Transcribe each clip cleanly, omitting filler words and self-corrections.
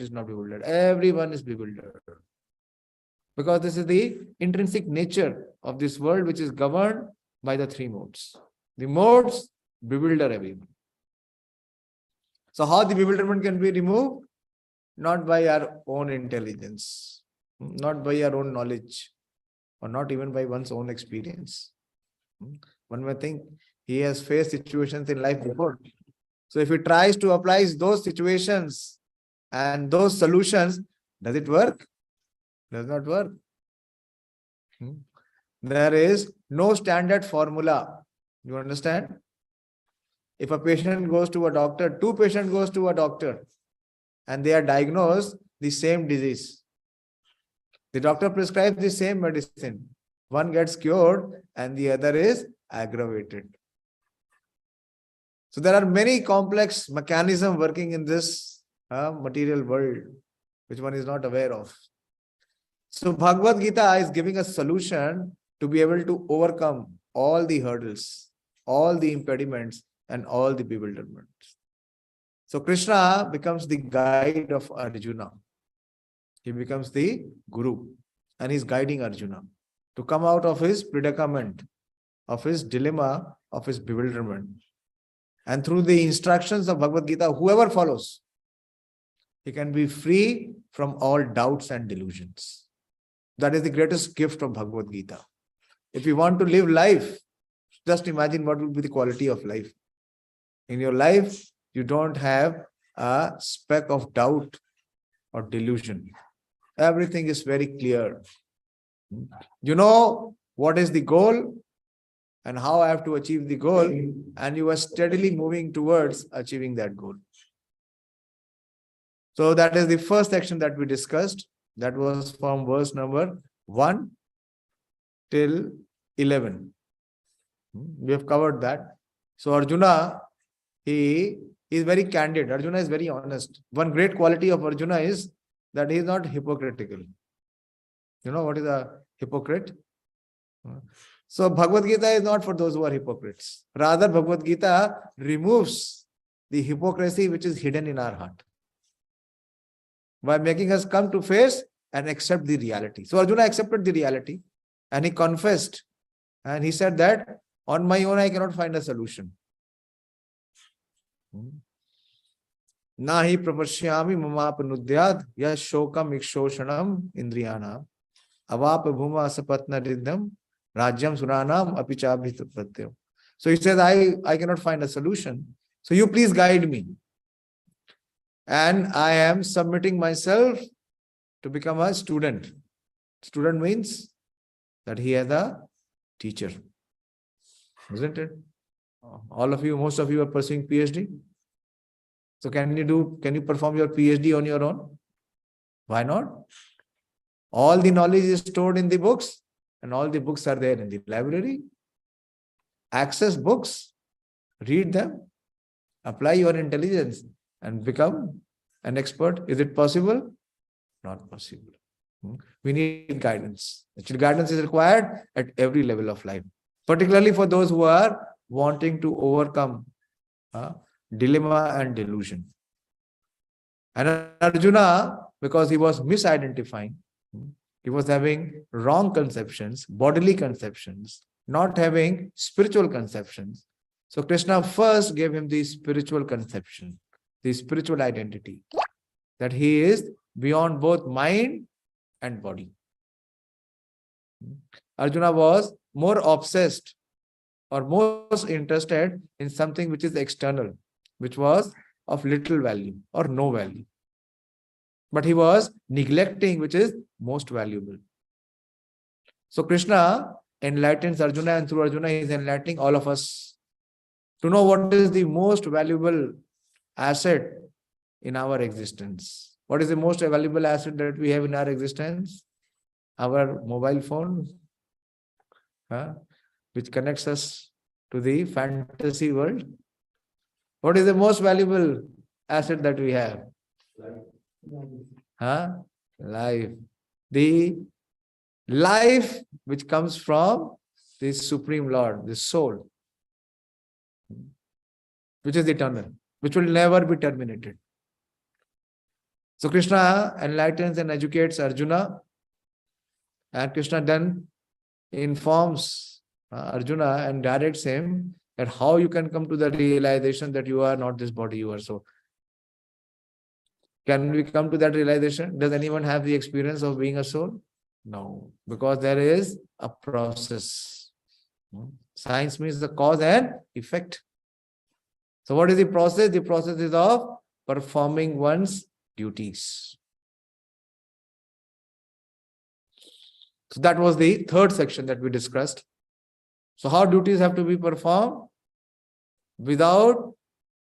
is not bewildered. Everyone is bewildered. Because this is the intrinsic nature of this world, which is governed by the three modes. The modes bewilder everyone. So how the bewilderment can be removed? Not by our own intelligence, not by our own knowledge, or not even by one's own experience. One may think he has faced situations in life before. So if he tries to apply those situations and those solutions, does it work? Does not work. There is no standard formula. You understand? If a patient goes to a doctor, two patients goes to a doctor, and they are diagnosed the same disease. The doctor prescribes the same medicine. One gets cured and the other is aggravated. So there are many complex mechanisms working in this material world, which one is not aware of. So Bhagavad Gita is giving a solution to be able to overcome all the hurdles, all the impediments, and all the bewilderments. So Krishna becomes the guide of Arjuna. He becomes the guru, and he's guiding Arjuna to come out of his predicament, of his dilemma, of his bewilderment. And through the instructions of Bhagavad Gita, whoever follows, he can be free from all doubts and delusions. That is the greatest gift of Bhagavad Gita. If you want to live life, just imagine what will be the quality of life. In your life, you don't have a speck of doubt or delusion. Everything is very clear. You know what is the goal and how I have to achieve the goal, and you are steadily moving towards achieving that goal. So that is the first section that we discussed. That was from verse number 1 till 11. We have covered that. So Arjuna, he is very candid. Arjuna is very honest. One great quality of Arjuna is that he is not hypocritical. You know what is a hypocrite? So Bhagavad Gita is not for those who are hypocrites. Rather, Bhagavad Gita removes the hypocrisy which is hidden in our heart by making us come to face and accept the reality. So Arjuna accepted the reality and he confessed, and he said that on my own I cannot find a solution. Nahi prapashyami mamapanudyad ya shokam ikshoshanam indriyana avap bhuma sapatna riddham rajyam suranam apichabhitapatyam. So he says, I cannot find a solution. So you please guide me. And I am submitting myself to become a student. Student means that he has a teacher. Isn't it? All of you, most of you are pursuing PhD. So can you perform your PhD on your own? Why not? All the knowledge is stored in the books, and all the books are there in the library. Access books, read them, apply your intelligence, and become an expert. Is it possible? Not possible. We need guidance. Actually, guidance is required at every level of life, particularly for those who are wanting to overcome dilemma and delusion. And Arjuna, because he was misidentifying, he was having wrong conceptions, bodily conceptions, not having spiritual conceptions. So Krishna first gave him the spiritual conception, the spiritual identity, that he is beyond both mind and body. Arjuna was more obsessed or most interested in something which is external, which was of little value or no value. But he was neglecting which is most valuable. So Krishna enlightens Arjuna, and through Arjuna he is enlightening all of us to know what is the most valuable asset in our existence. What is the most valuable asset that we have in our existence? Our mobile phone, which connects us to the fantasy world. What is the most valuable asset that we have? Life. The life which comes from the Supreme Lord, the soul, which is eternal, which will never be terminated. So Krishna enlightens and educates Arjuna, and Krishna then informs Arjuna and directs him that how you can come to the realization that you are not this body, you are soul. Can we come to that realization? Does anyone have the experience of being a soul? No, because there is a process. Science means the cause and effect. So what is the process? The process is of performing one's duties. So that was the third section that we discussed. So how duties have to be performed? Without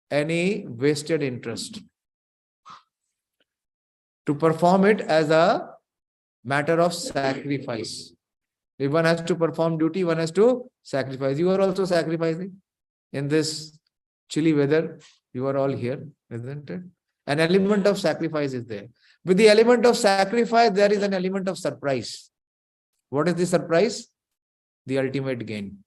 any wasted interest. To perform it as a matter of sacrifice. If one has to perform duty, one has to sacrifice. You are also sacrificing. In this chilly weather, you are all here, isn't it? An element of sacrifice is there. With the element of sacrifice, there is an element of surprise. What is the surprise? The ultimate gain.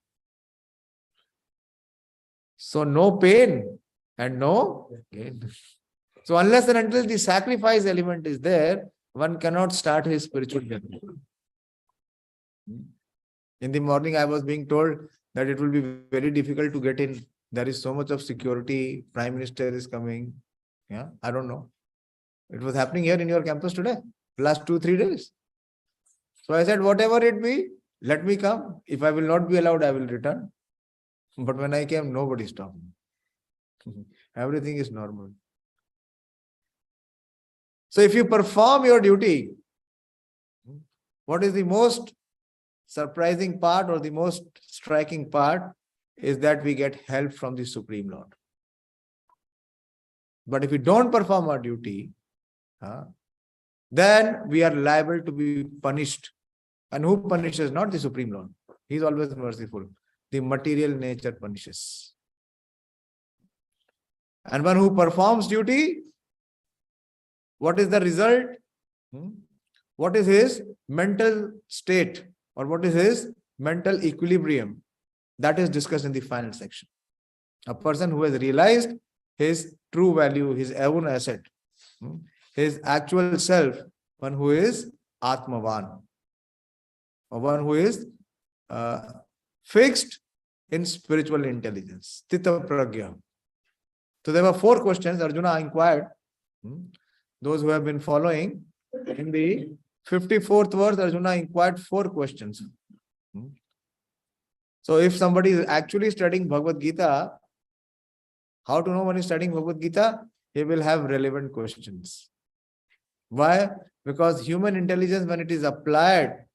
So no pain and no gain. So unless and until the sacrifice element is there, one cannot start his spiritual journey. In the morning, I was being told that it will be very difficult to get in. There is so much of security. Prime Minister is coming. Yeah, I don't know. It was happening here in your campus today, last 2-3 days. So I said, whatever it be, let me come. If I will not be allowed, I will return. But when I came, nobody stopped me. Everything is normal. So if you perform your duty, what is the most surprising part or the most striking part is that we get help from the Supreme Lord. But if we don't perform our duty, then we are liable to be punished. And who punishes? Not the Supreme Lord. He is always merciful. The material nature punishes. And one who performs duty, what is the result? What is his mental state or what is his mental equilibrium? That is discussed in the final section. A person who has realized his true value, his own asset, his actual self, one who is Atmavan, or one who is fixed in spiritual intelligence, Tita Pragya. So there were 4 questions Arjuna inquired. Those who have been following, in the 54th verse, Arjuna inquired 4 questions. So if somebody is actually studying Bhagavad Gita, how to know when he's studying Bhagavad Gita? He will have relevant questions. Why? Because human intelligence, when it is applied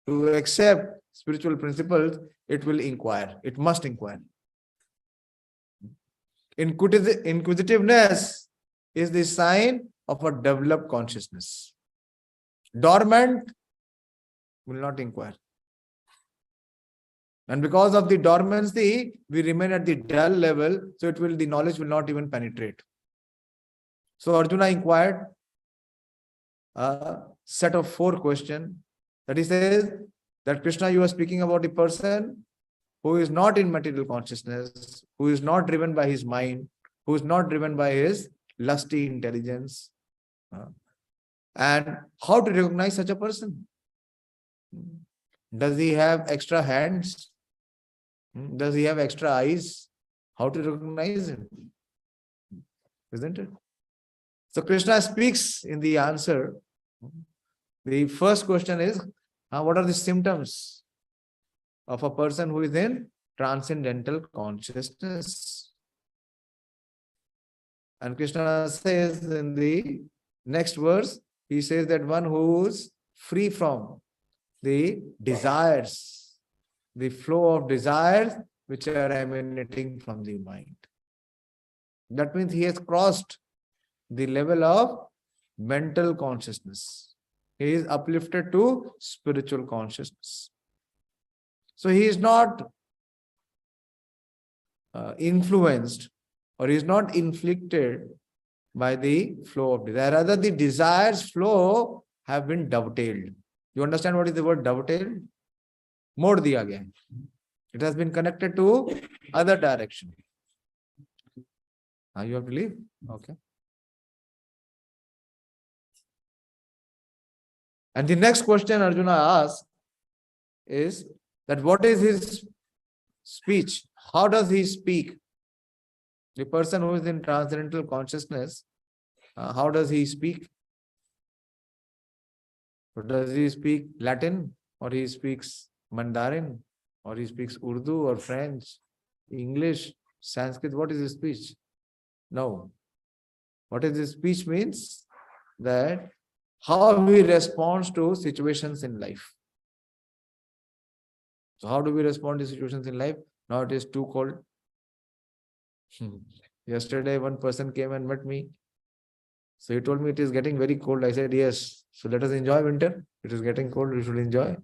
to accept spiritual principles, it will inquire. It must inquire. Inquisitiveness is the sign of a developed consciousness. Dormant will not inquire. And because of the dormancy, we remain at the dull level, so the knowledge will not even penetrate. So Arjuna inquired a set of 4 questions. That he says that Krishna, you are speaking about a person who is not in material consciousness, who is not driven by his mind, who is not driven by his lusty intelligence. And how to recognize such a person? Does he have extra hands? Does he have extra eyes? How to recognize him? Isn't it? So Krishna speaks in the answer. The first question is, what are the symptoms of a person who is in transcendental consciousness? And Krishna says in the next verse, he says that one who is free from the desires, the flow of desires which are emanating from the mind. That means he has crossed the level of mental consciousness. He is uplifted to spiritual consciousness. So he is not influenced or he is not inflicted by the flow of desire. Rather, the desires flow have been dovetailed. You understand what is the word dovetailed? Mod diya gaya. It has been connected to other direction. You have to leave? Okay. And the next question Arjuna asks is that what is his speech? How does he speak? The person who is in transcendental consciousness, how does he speak? Does he speak Latin, or he speaks Mandarin, or he speaks Urdu or French, English, Sanskrit? What is his speech? No. What is his speech means? That how he responds to situations in life. So how do we respond to situations in life? Now it is too cold. Yesterday one person came and met me. So he told me it is getting very cold. I said, yes. So let us enjoy winter. It is getting cold. We should enjoy.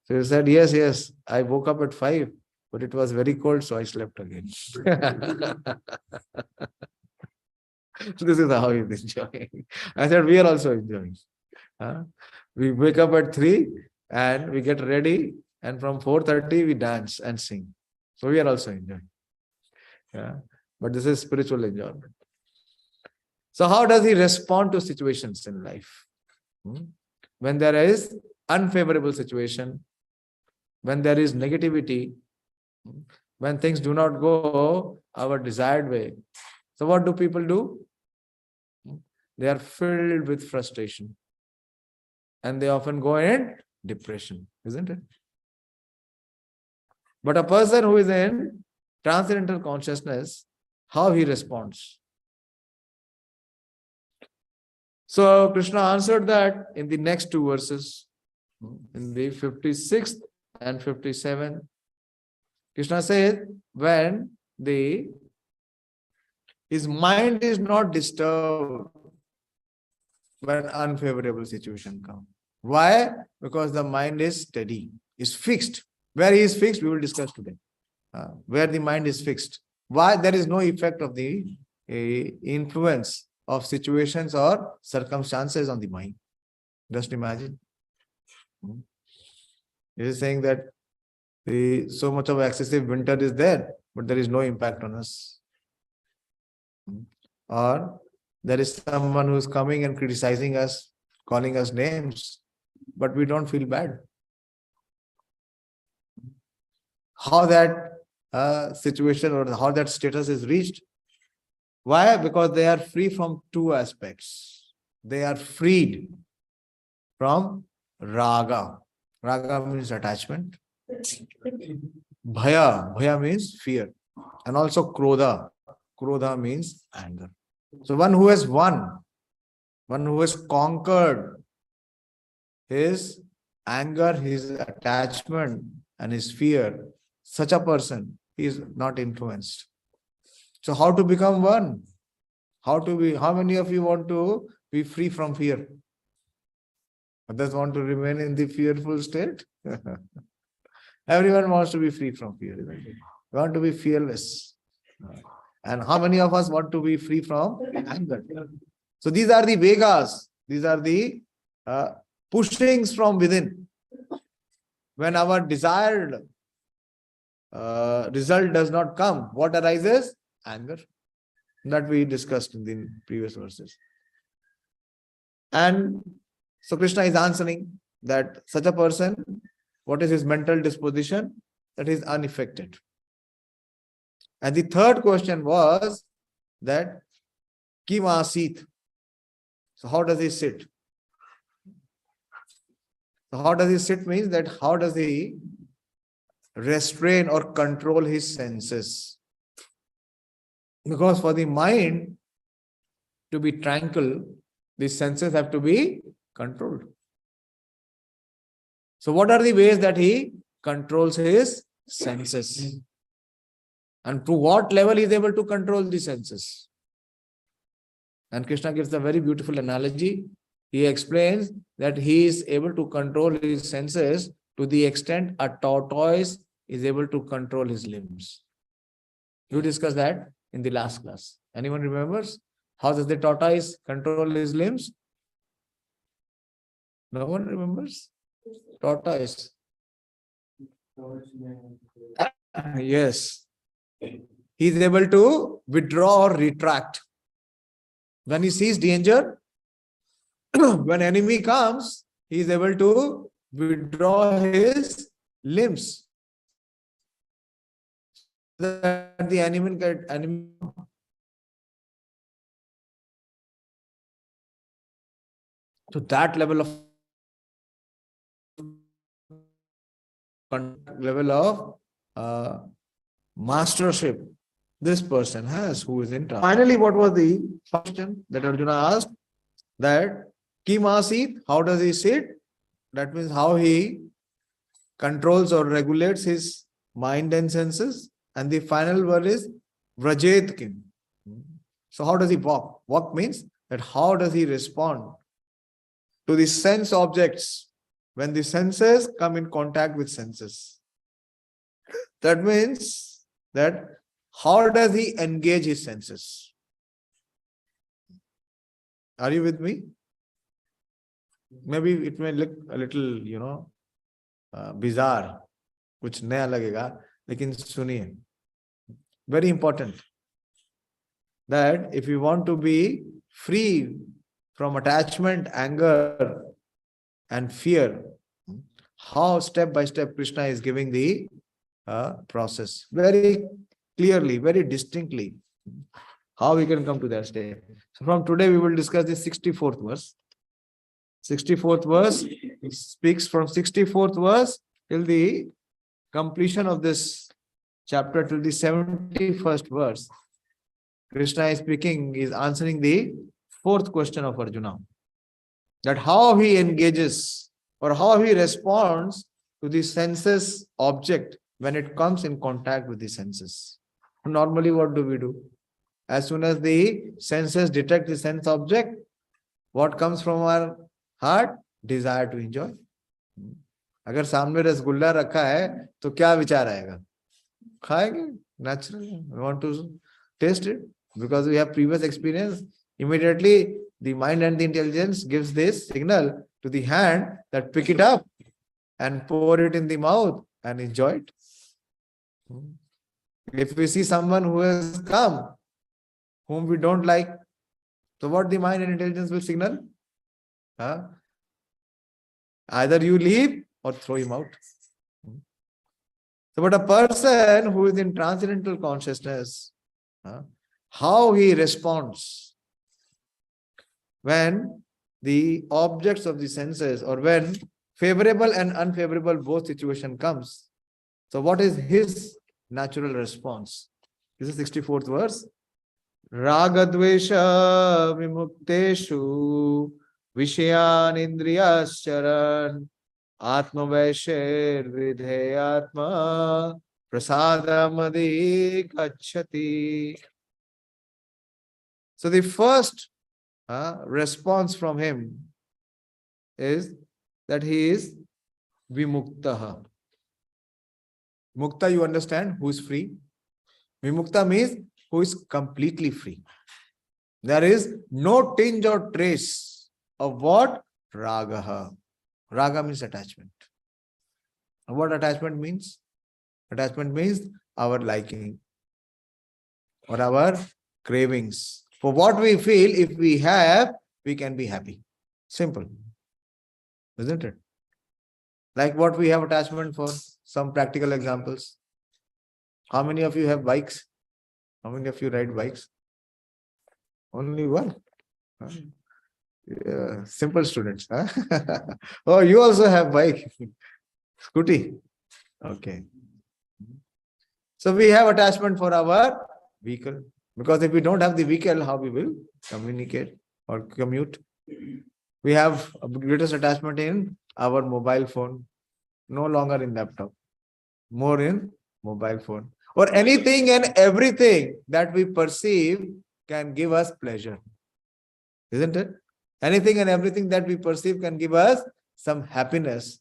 So he said, yes, yes. I woke up at 5, but it was very cold. So I slept again. This is how he is enjoying. I said, we are also enjoying. We wake up at 3 and we get ready. And from 4:30, we dance and sing. So we are also enjoying. But this is spiritual enjoyment. So how does he respond to situations in life? When there is unfavorable situation, when there is negativity, when things do not go our desired way. So what do people do? They are filled with frustration. And they often go in depression, isn't it? But a person who is in transcendental consciousness, how he responds? So Krishna answered that in the next 2 verses. In the 56th and 57th, Krishna says, when his mind is not disturbed when unfavorable situation comes. Why? Because the mind is steady, is fixed. Where he is fixed, we will discuss today. Where the mind is fixed. Why? There is no effect of the influence of situations or circumstances on the mind. Just imagine. It is saying that so much of excessive winter is there, but there is no impact on us. Or there is someone who is coming and criticizing us, calling us names, but we don't feel bad. How that situation or how that status is reached? Why? Because they are free from 2 aspects. They are freed from raga. Raga means attachment. Bhaya. Bhaya means fear. And also krodha. Krodha means anger. So one who has won, one who has conquered his anger, his attachment and his fear, such a person, he is not influenced. So how to become one? How many of you want to be free from fear? Others want to remain in the fearful state? Everyone wants to be free from fear. We want to be fearless. And how many of us want to be free from anger? So these are the Vegas. These are the pushings from within. When our desired result does not come, what arises? Anger. That we discussed in the previous verses. And so Krishna is answering that such a person, what is his mental disposition? That is unaffected. And the third question was that Kim Asit. So how does he sit? So how does he sit means that how does he restrain or control his senses? Because for the mind to be tranquil, the senses have to be controlled. So what are the ways that he controls his senses? And to what level he is able to control the senses? And Krishna gives a very beautiful analogy. He explains that he is able to control his senses to the extent a tortoise is able to control his limbs. You discussed that in the last class. Anyone remembers? How does the tortoise control his limbs? No one remembers? Tortoise. Yes. He is able to withdraw or retract. When he sees danger, when enemy comes, he is able to withdraw his limbs. That the animal to that level of mastership this person has, who is in trance. Finally, what was the question that Arjuna asked? That Kim Asit, how does he sit? That means how he controls or regulates his mind and senses. And the final word is Vrajet Kim. So how does he walk? Walk means that how does he respond to the sense objects when the senses come in contact with senses. That means that how does he engage his senses? Are you with me? Maybe it may look a little, bizarre, कुछ नया लगेगा, लेकिन सुनिए. Very important that if you want to be free from attachment, anger, and fear, how step by step Krishna is giving the process very clearly, very distinctly, how we can come to that state. So from today we will discuss the 64th verse. 64th verse speaks from 64th verse till the completion of this chapter, till the 71st verse. Krishna is speaking, is answering the fourth question of Arjuna. That how he engages or how he responds to the senses object when it comes in contact with the senses. Normally, what do we do? As soon as the senses detect the sense object, what comes from our heart? Desire to enjoy. अगर सामने रसगुल्ला रखा है तो क्या विचार आएगा? खाएंगे, naturally. We want to taste it because we have previous experience. Immediately, the mind and the intelligence gives this signal to the hand that pick it up and pour it in the mouth and enjoy it. If we see someone who has come, whom we don't like, so what the mind and intelligence will signal? Either you leave or throw him out. So, but a person who is in transcendental consciousness, how he responds when the objects of the senses or when favorable and unfavorable both situation comes. So what is his natural response? This is 64th verse. Ragadvesha vimukteshu vishayan indriyascharan atmavaishir vidheyatma prasadamadi gacchati. So the first response from him is that he is vimuktaha. Mukta, you understand, who is free. Vimukta means who is completely free. There is no tinge or trace of what? Ragaha. Raga means attachment. What attachment means? Attachment means our liking or our cravings. For what we feel, if we have, we can be happy. Simple. Isn't it? Like what we have attachment for. Some practical examples. How many of you have bikes? How many of you ride bikes? Only one. Yeah, simple students. Huh? Oh, you also have bike. Scooty. Okay. So we have attachment for our vehicle. Because if we don't have the vehicle, how we will communicate or commute? We have a greatest attachment in our mobile phone. No longer in laptop. More in mobile phone. Or anything and everything that we perceive can give us pleasure. Isn't it? Anything and everything that we perceive can give us some happiness.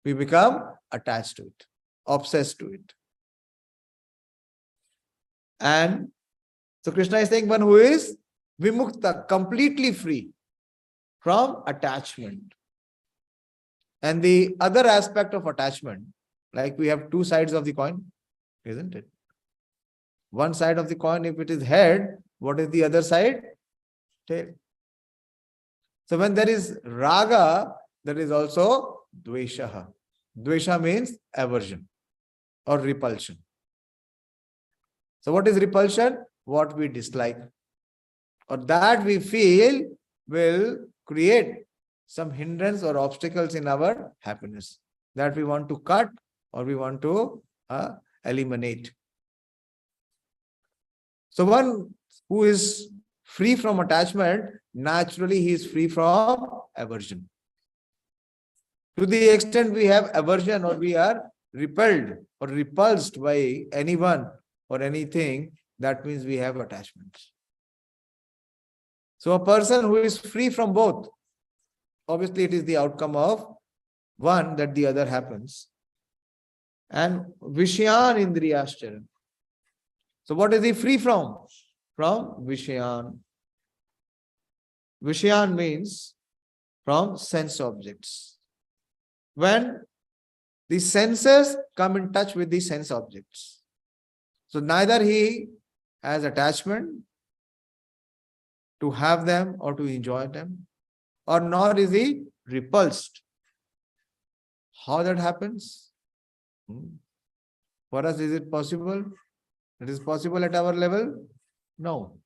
We become attached to it, obsessed to it. And so Krishna is saying one who is vimukta, completely free from attachment. And the other aspect of attachment, like we have two sides of the coin, isn't it? One side of the coin, if it is head, what is the other side? Tail. So when there is raga, That is also dvesha. Dvesha means aversion or repulsion. So what is repulsion? What we dislike or that we feel will create some hindrance or obstacles in our happiness that we want to cut or we want to eliminate. So one who is free from attachment, naturally he is free from aversion. To the extent we have aversion or we are repelled or repulsed by anyone or anything, that means we have attachments. So a person who is free from both, obviously it is the outcome of one that the other happens. And Vishyan Indriyascharan. So what is he free from? From Vishyan. Vishyan means from sense objects. When the senses come in touch with the sense objects. So neither he has attachment to have them or to enjoy them, or nor is he repulsed. How that happens? For us, is it possible? It is possible at our level? No.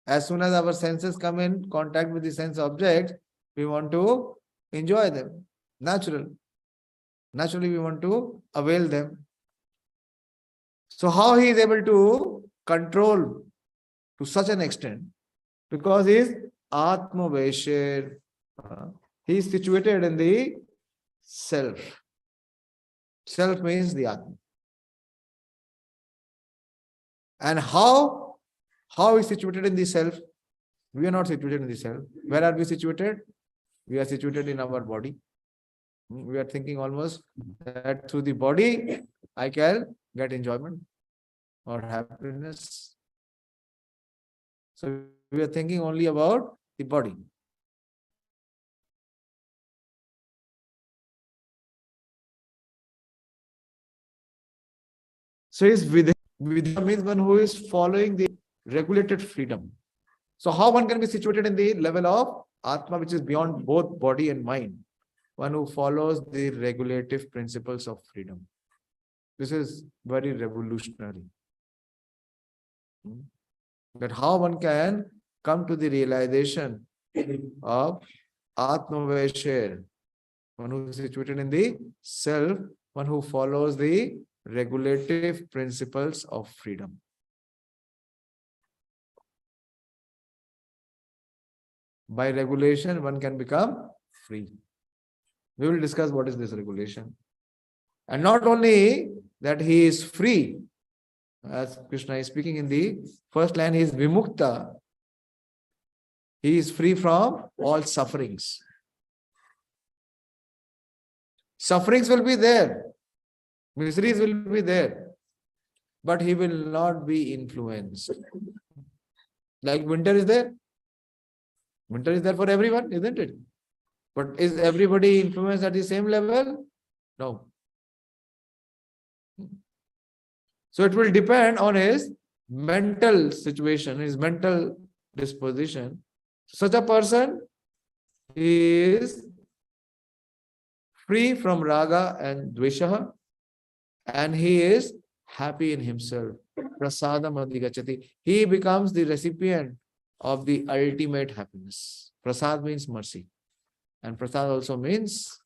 As soon as our senses come in contact with the sense object, we want to enjoy them. Natural. Naturally, we want to avail them. So how he is able to control to such an extent? Because he is Atma Vaishir. He is situated in the self. Self means the Atma. And how is situated in the self? We are not situated in the self. Where are we situated? We are situated in our body. We are thinking almost that through the body, I can get enjoyment or happiness. So we are thinking only about the body. So is Vidya means one who is following the regulated freedom. So how one can be situated in the level of Atma, which is beyond both body and mind? One who follows the regulative principles of freedom. This is very revolutionary. That how one can come to the realization of Atma Vaishya, one who is situated in the self, one who follows the regulative principles of freedom. By regulation, one can become free. We will discuss what is this regulation. And not only that he is free, as Krishna is speaking in the first line, he is vimukta. He is free from all sufferings. Sufferings will be there. Miseries will be there. But he will not be influenced. Like winter is there. Winter is there for everyone, isn't it? But is everybody influenced at the same level? No. So it will depend on his mental situation, his mental disposition. Such a person is free from raga and dvesha, and he is happy in himself. Prasadam adhigachati. He becomes the recipient of the ultimate happiness. Prasad means mercy. And prasad also means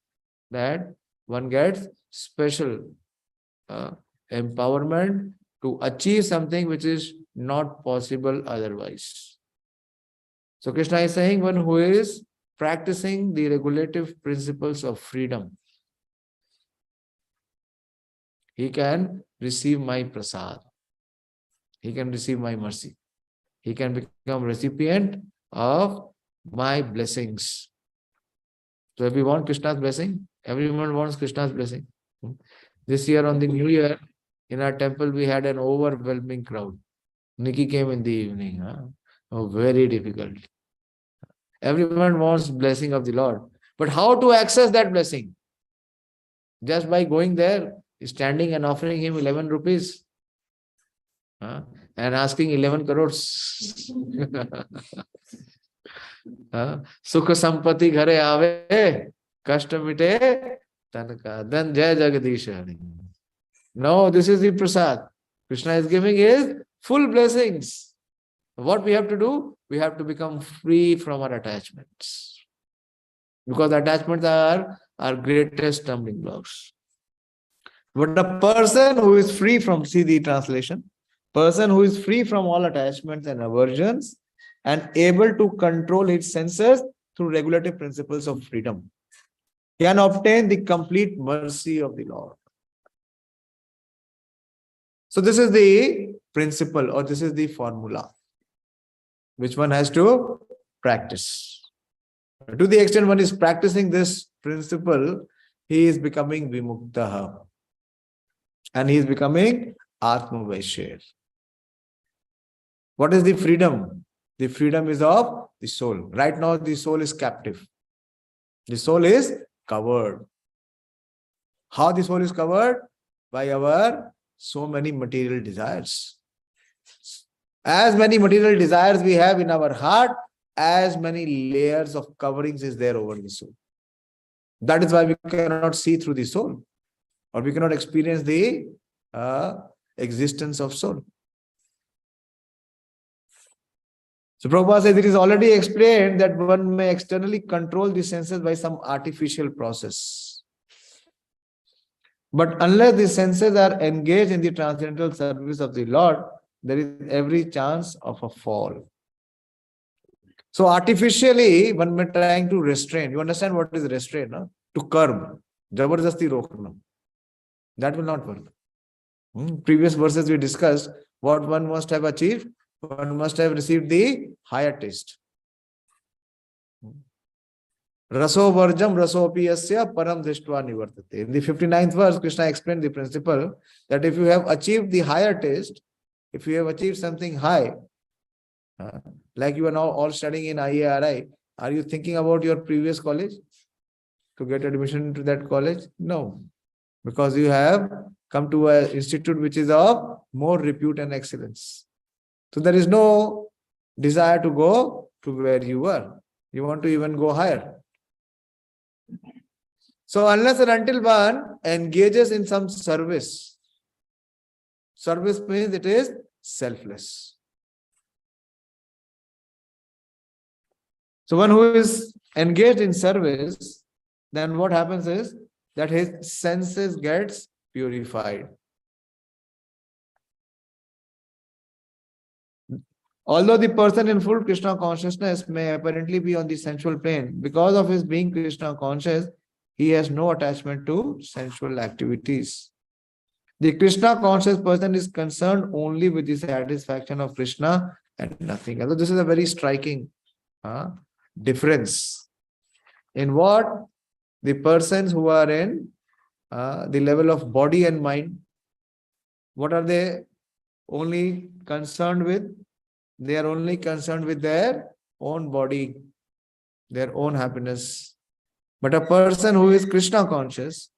that one gets special empowerment to achieve something which is not possible otherwise. So Krishna is saying one who is practicing the regulative principles of freedom, he can receive my prasad. He can receive my mercy. He can become recipient of my blessings. So if we want Krishna's blessing, everyone wants Krishna's blessing. This year on the New Year, in our temple, we had an overwhelming crowd. Nikki came in the evening. Oh, very difficult. Everyone wants blessing of the Lord. But how to access that blessing? Just by going there, standing and offering him 11 rupees and asking 11 crores. Sukha sampati ghare aave, Kashtamite Tanaka. Then Jai Jagadish Hari. No, this is the Prasad. Krishna is giving his full blessings. What we have to do? We have to become free from our attachments. Because attachments are our greatest stumbling blocks. But a person who is free from, see the translation, person who is free from all attachments and aversions and able to control his senses through regulative principles of freedom can obtain the complete mercy of the Lord. So this is the principle, or this is the formula which one has to practice. To the extent one is practicing this principle, he is becoming Vimuktaha. And he is becoming Atma Vaishya. What is the freedom? The freedom is of the soul. Right now, the soul is captive. The soul is covered. How the soul is covered? By our so many material desires. As many material desires we have in our heart, as many layers of coverings is there over the soul. That is why we cannot see through the soul, or we cannot experience the existence of soul. So Prabhupada says it is already explained that one may externally control the senses by some artificial process. But unless the senses are engaged in the transcendental service of the Lord, there is every chance of a fall. So artificially, one may trying to restrain. You understand what is restraint? No? To curb. Jabardasti rokhna. That will not work. Previous verses we discussed what one must have achieved. One must have received the higher taste. Raso varjam rasopi yasya param drishtva nivartate. In the 59th verse, Krishna explained the principle that if you have achieved the higher taste, if you have achieved something high, like you are now all studying in IARI, are you thinking about your previous college to get admission into that college? No, because you have come to an institute which is of more repute and excellence. So there is no desire to go to where you were. You want to even go higher. So unless and until one engages in some service, service means it is selfless. So one who is engaged in service, then what happens is that his senses gets purified. Although the person in full Krishna consciousness may apparently be on the sensual plane, because of his being Krishna conscious, he has no attachment to sensual activities. The Krishna conscious person is concerned only with the satisfaction of Krishna and nothing else. This is a very striking difference in what the persons who are in the level of body and mind, what are they only concerned with? They are only concerned with their own body, their own happiness. But a person who is Krishna conscious,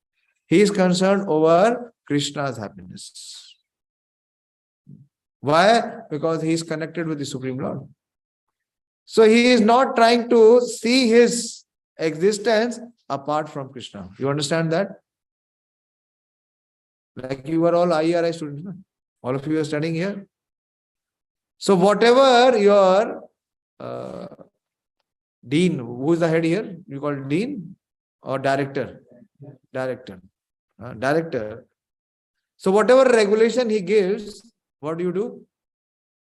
he is concerned over Krishna's happiness. Why? Because he is connected with the Supreme Lord. So he is not trying to see his existence apart from Krishna. You understand that? Like you are all IRI students. No? All of you are studying here. So whatever your dean, who is the head here? You call it dean or director? Director. Director. So whatever regulation he gives, what do?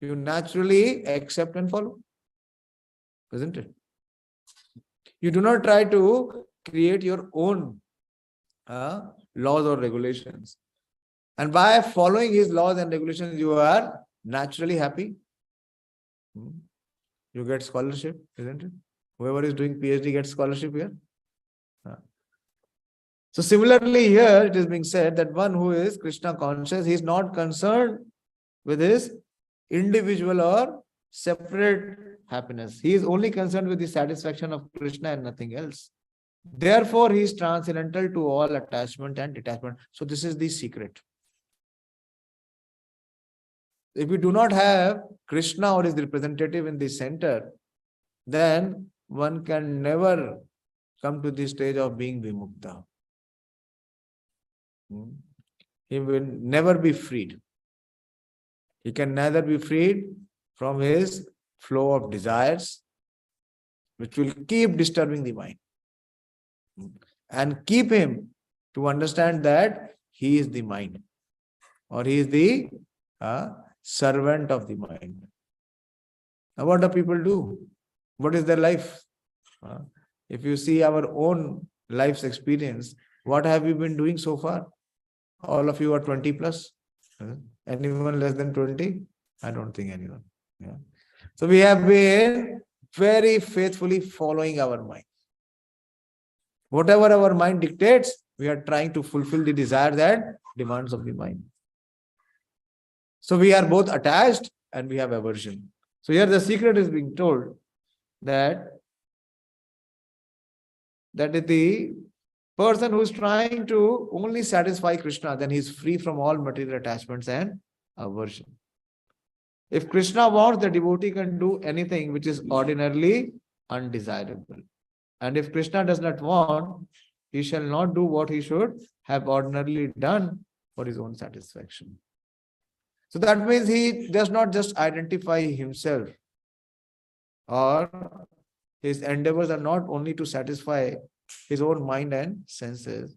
You naturally accept and follow. Isn't it? You do not try to create your own laws or regulations. And by following his laws and regulations, you are naturally happy. You get scholarship, isn't it? Whoever is doing PhD gets scholarship here. So similarly here it is being said that one who is Krishna conscious, he is not concerned with his individual or separate happiness. He is only concerned with the satisfaction of Krishna and nothing else. Therefore, he is transcendental to all attachment and detachment. So this is the secret. If we do not have Krishna or his representative in the center, then one can never come to the stage of being vimukta. He will never be freed. He can neither be freed from his flow of desires, which will keep disturbing the mind, and keep him to understand that he is the mind, or he is the servant of the mind. Now, what do people do? What is their life? If you see our own life's experience, what have you been doing so far? All of you are 20 plus. Anyone less than 20? I don't think anyone. Yeah. So we have been very faithfully following our mind. Whatever our mind dictates, we are trying to fulfill the desires and demands of the mind. So we are both attached and we have aversion. So here the secret is being told that is the person who is trying to only satisfy Krishna, then he is free from all material attachments and aversion. If Krishna wants, the devotee can do anything which is ordinarily undesirable. And if Krishna does not want, he shall not do what he should have ordinarily done for his own satisfaction. So that means he does not just identify himself, or his endeavors are not only to satisfy his own mind and senses.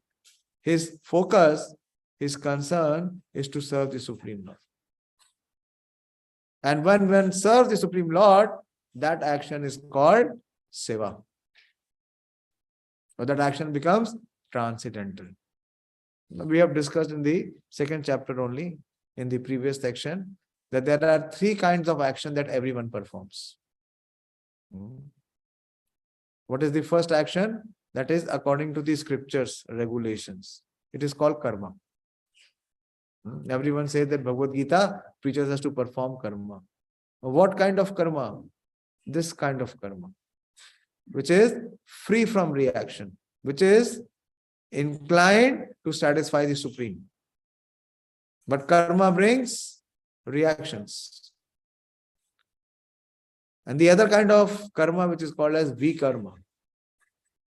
His focus, his concern is to serve the Supreme Lord. And when serve the Supreme Lord, that action is called seva. Or that action becomes transcendental. We have discussed in the second chapter only, in the previous section, that there are three kinds of action that everyone performs. What is the first action? That is according to the scriptures, regulations. It is called karma. Everyone says that Bhagavad Gita preaches us to perform karma. What kind of karma? This kind of karma, which is free from reaction, which is inclined to satisfy the Supreme. But karma brings reactions. And the other kind of karma, which is called as vikarma,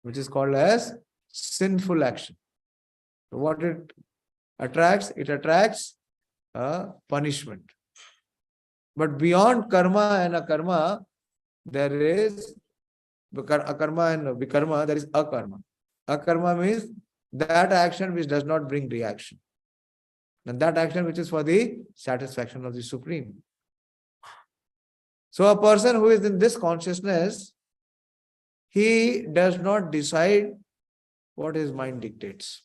which is called as sinful action. So what it attracts? It attracts punishment. But beyond karma and akarma, there is akarma and vikarma, there is akarma. Akarma means that action which does not bring reaction. And that action which is for the satisfaction of the Supreme. So a person who is in this consciousness, he does not decide what his mind dictates.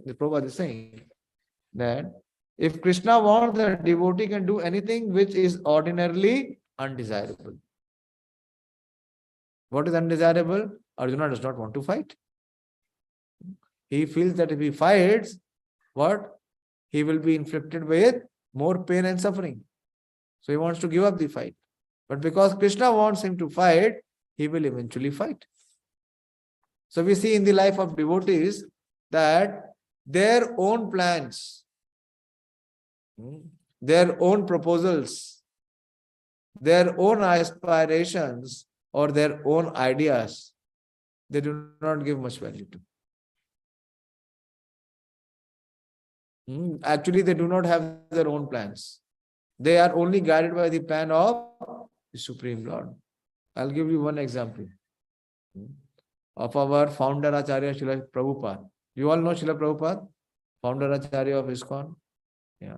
The Prabhupada is saying that if Krishna wants, the devotee can do anything which is ordinarily undesirable. What is undesirable? Arjuna does not want to fight. He feels that if he fights, what? He will be inflicted with more pain and suffering. So he wants to give up the fight. But because Krishna wants him to fight, he will eventually fight. So we see in the life of devotees that their own plans, their own proposals, their own aspirations, or their own ideas, they do not give much value to. Actually, they do not have their own plans. They are only guided by the plan of the Supreme Lord. I'll give you one example of our founder Acharya Srila Prabhupada. You all know Srila Prabhupada, founder Acharya of ISKCON. Yeah.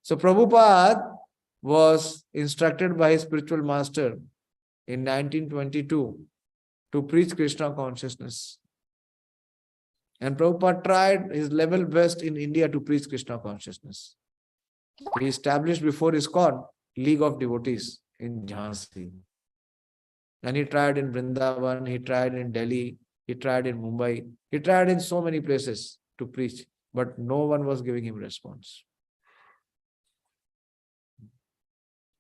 So Prabhupada was instructed by his spiritual master in 1922 to preach Krishna Consciousness. And Prabhupada tried his level best in India to preach Krishna Consciousness. He established before ISKCON League of Devotees in Jhansi. And he tried in Vrindavan, he tried in Delhi, he tried in Mumbai, he tried in so many places to preach, but no one was giving him response.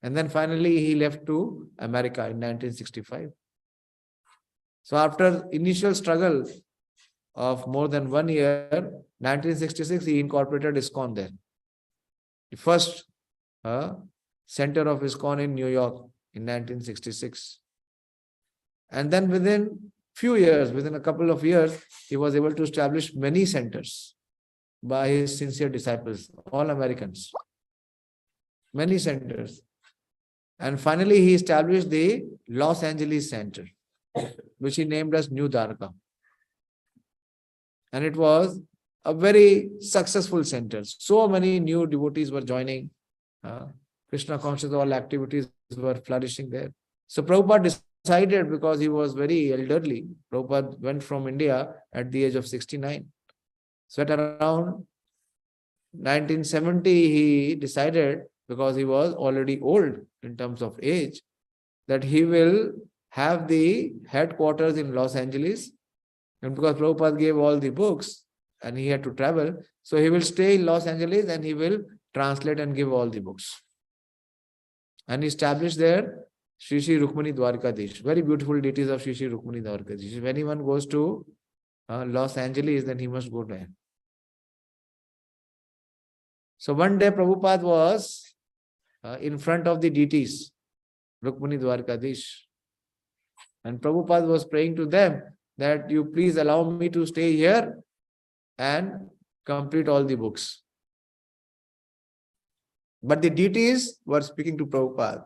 And then finally he left to America in 1965. So after initial struggle of more than 1 year, 1966, he incorporated ISKCON there. The first center of ISKCON in New York in 1966. And then within few years, within a couple of years, he was able to establish many centers by his sincere disciples, all Americans, many centers. And finally, he established the Los Angeles Center, which he named as New Dwarka. And it was a very successful center. So many new devotees were joining. Krishna Conscious, all activities were flourishing there. So Prabhupada decided, because he was very elderly, Prabhupada went from India at the age of 69. So at around 1970, he decided, because he was already old in terms of age, that he will have the headquarters in Los Angeles. And because Prabhupada gave all the books and he had to travel, so he will stay in Los Angeles and he will translate and give all the books. And he established there Shri Shri Rukmini Dwarkadish, very beautiful deities of Shri Shri Rukmini Dwarkadish. If anyone goes to Los Angeles, then he must go there. So one day Prabhupada was in front of the deities, Rukmini Dwarkadish. And Prabhupada was praying to them that you please allow me to stay here and complete all the books. But the deities were speaking to Prabhupada.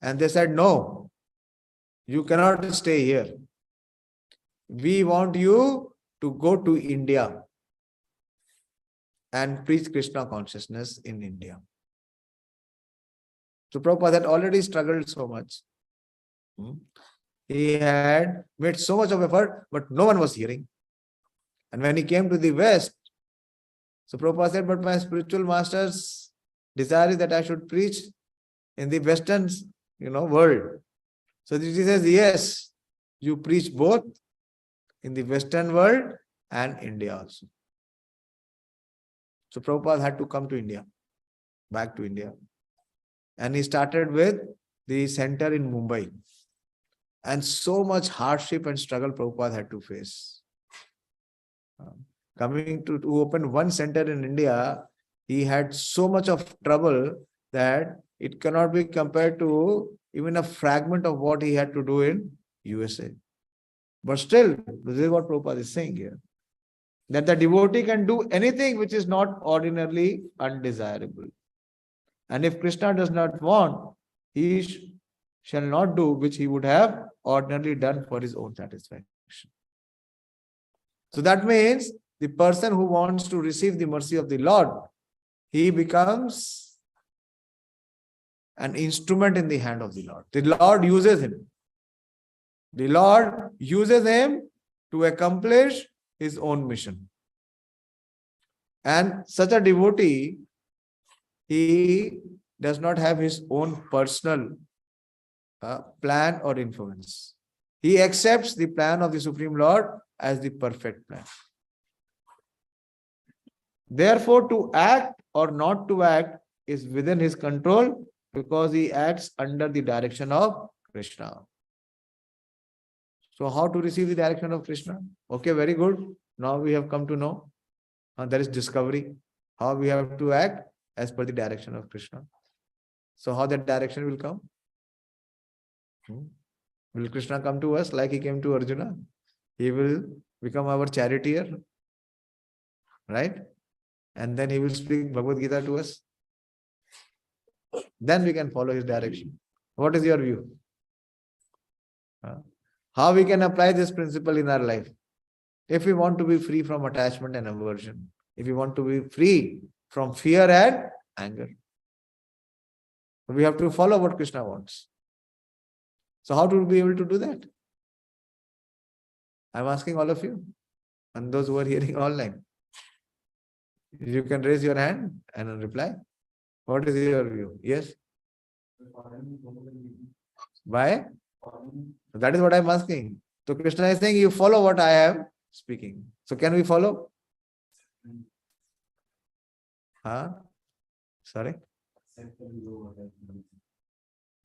And they said, no, you cannot stay here. We want you to go to India and preach Krishna consciousness in India. So Prabhupada had already struggled so much. He had made so much of effort, but no one was hearing. And when he came to the West, so Prabhupada said, but my spiritual master's desire is that I should preach in the Western, world. So he says, yes, you preach both in the Western world and India also. So Prabhupada had to come to India, back to India. And he started with the center in Mumbai. And so much hardship and struggle Prabhupada had to face. Coming to open one center in India, he had so much of trouble that it cannot be compared to even a fragment of what he had to do in USA. But still, this is what Prabhupada is saying here. That the devotee can do anything which is not ordinarily undesirable. And if Krishna does not want, he shall not do which he would have ordinarily done for his own satisfaction. So that means the person who wants to receive the mercy of the Lord, he becomes an instrument in the hand of the Lord. The Lord uses him. The Lord uses him to accomplish his own mission. And such a devotee, he does not have his own personal plan or influence. He accepts the plan of the Supreme Lord as the perfect plan. Therefore, to act or not to act is within his control, because he acts under the direction of Krishna. So how to receive the direction of Krishna? Okay, very good. Now we have come to know. There is discovery. How we have to act as per the direction of Krishna. So how that direction will come? Will Krishna come to us like he came to Arjuna? He will become our charioteer. Right? And then he will speak Bhagavad Gita to us. Then we can follow his direction. What is your view? How we can apply this principle in our life? If we want to be free from attachment and aversion, if we want to be free from fear and anger, we have to follow what Krishna wants. So how to be able to do that? I'm asking all of you and those who are hearing online. You can raise your hand and reply. What is your view? Yes? Why? That is what I'm asking. So Krishna is saying, you follow what I am speaking. So can we follow? Sorry?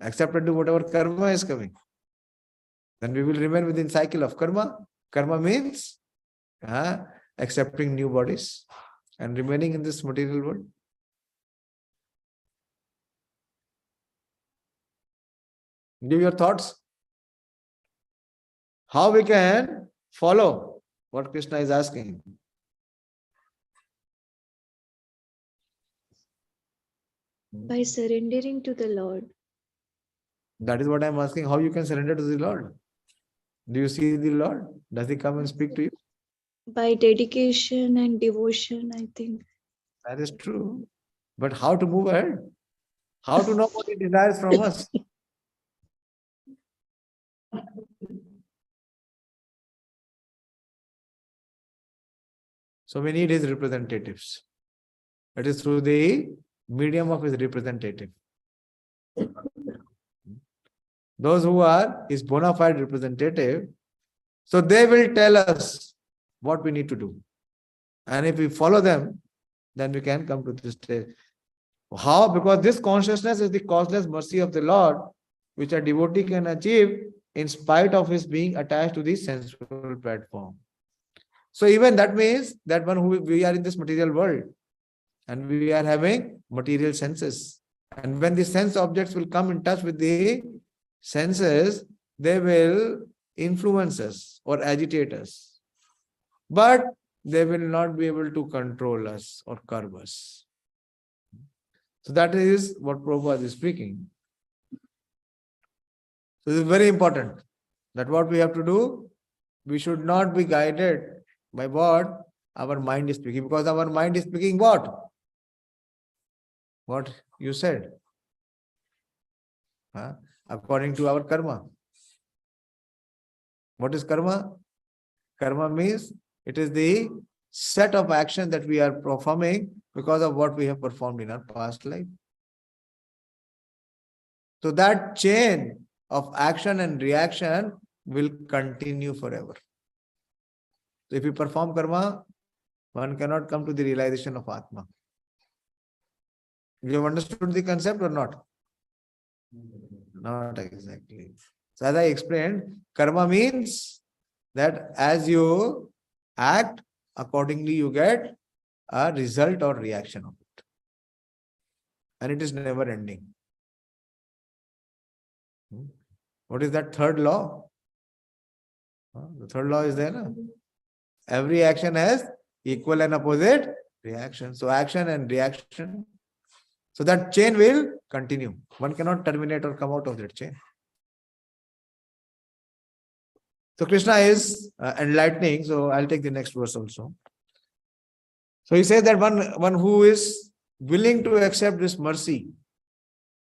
Accept and do whatever karma is coming. Then we will remain within cycle of karma. Karma means accepting new bodies and remaining in this material world. Give your thoughts. how we can follow what Krishna is asking. By surrendering to the Lord. That is what I am asking. How you can surrender to the Lord? Do you see the Lord? Does he come and speak to you? By dedication and devotion, I think. That is true. But how to move ahead? How to know what he desires from us? So we need his representatives. It is through the medium of his representative. Those who are his bona fide representative, so they will tell us what we need to do. And if we follow them, then we can come to this stage. How? Because this consciousness is the causeless mercy of the Lord, which a devotee can achieve in spite of his being attached to the sensual platform. So even that means that we are in this material world and we are having material senses. And when the sense objects will come in touch with the senses, they will influence us or agitate us. But they will not be able to control us or curb us. So that is what Prabhupada is speaking. So this is very important that what we have to do, we should not be guided by what our mind is speaking, because our mind is speaking what? What you said. According to our karma. What is karma? Karma means it is the set of action that we are performing because of what we have performed in our past life. So that chain of action and reaction will continue forever. So if you perform karma, one cannot come to the realization of Atma. You have understood the concept or not? Not exactly. So as I explained, karma means that as you act, accordingly you get a result or reaction of it. And it is never ending. What is that third law? The third law is there. No? Every action has equal and opposite reaction. So action and reaction. So that chain will continue. One cannot terminate or come out of that chain. So Krishna is enlightening. So I'll take the next verse also. So he says that one who is willing to accept this mercy,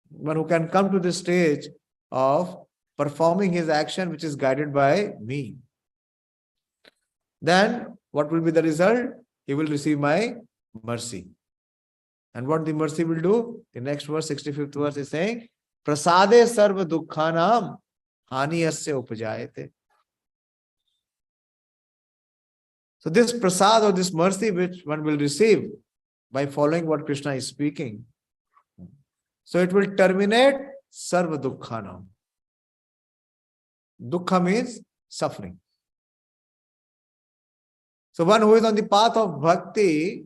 one who can come to this stage of performing his action which is guided by me, then what will be the result? He will receive my mercy. And what the mercy will do? The next verse, 65th verse is saying, Prasade sarva dukkhanam hani asya upajayate. So this prasad or this mercy which one will receive by following what Krishna is speaking, so it will terminate sarva dukkhanam. Dukkha means suffering. So one who is on the path of bhakti,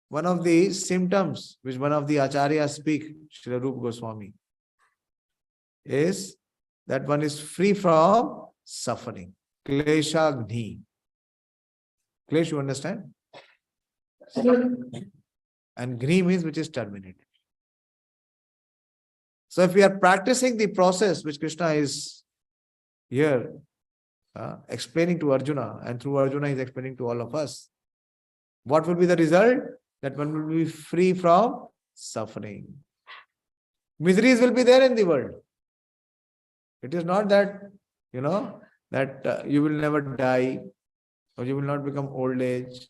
one of the symptoms which one of the acharyas speak, Srila Rupa Goswami, is that one is free from suffering. Klesha gni. Klesh, you understand? And gni means which is terminated. So if we are practicing the process which Krishna is here explaining to Arjuna, and through Arjuna is explaining to all of us, what will be the result? That one will be free from suffering. Miseries will be there in the world. It is not that, that you will never die, or you will not become old age,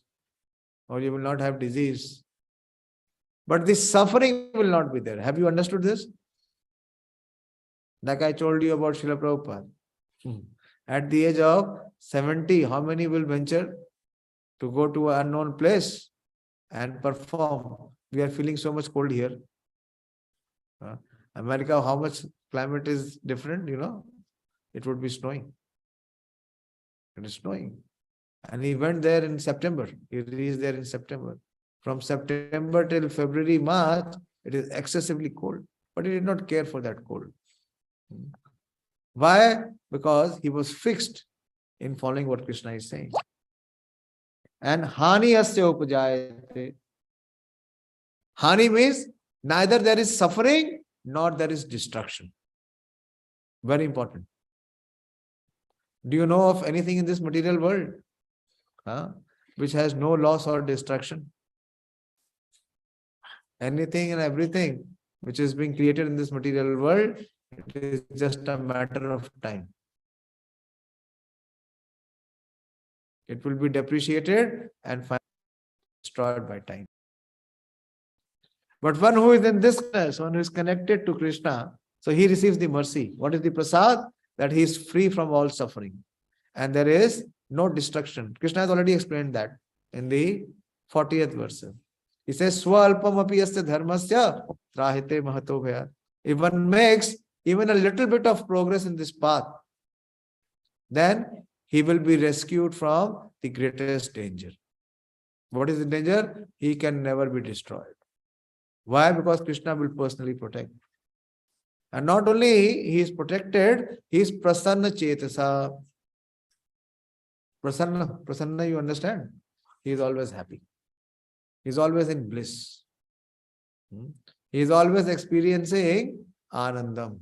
or you will not have disease. But this suffering will not be there. Have you understood this? Like I told you about Srila Prabhupada. At the age of 70, how many will venture to go to an unknown place and perform? We are feeling so much cold here. America, how much climate is different, it would be snowing. It is snowing. And he went there in September. He reached there in September. From September till February, March, it is excessively cold. But he did not care for that cold. Why? Because he was fixed in following what Krishna is saying. And hani asya upajayate. Hani means neither there is suffering nor there is destruction. Very important. Do you know of anything in this material world which has no loss or destruction? Anything and everything which is being created in this material world, it is just a matter of time. It will be depreciated and finally destroyed by time. But one who is in this, one who is connected to Krishna, so he receives the mercy. What is the prasad? That he is free from all suffering. And there is no destruction. Krishna has already explained that in the 40th verse. He says, Swalpam api yasya dharmasya trahite mahato bhaya. If one makes even a little bit of progress in this path, then he will be rescued from the greatest danger. What is the danger? He can never be destroyed. Why? Because Krishna will personally protect. And not only he is protected, he is prasanna chetasa. Prasanna, you understand? He is always happy. He is always in bliss. He is always experiencing anandam.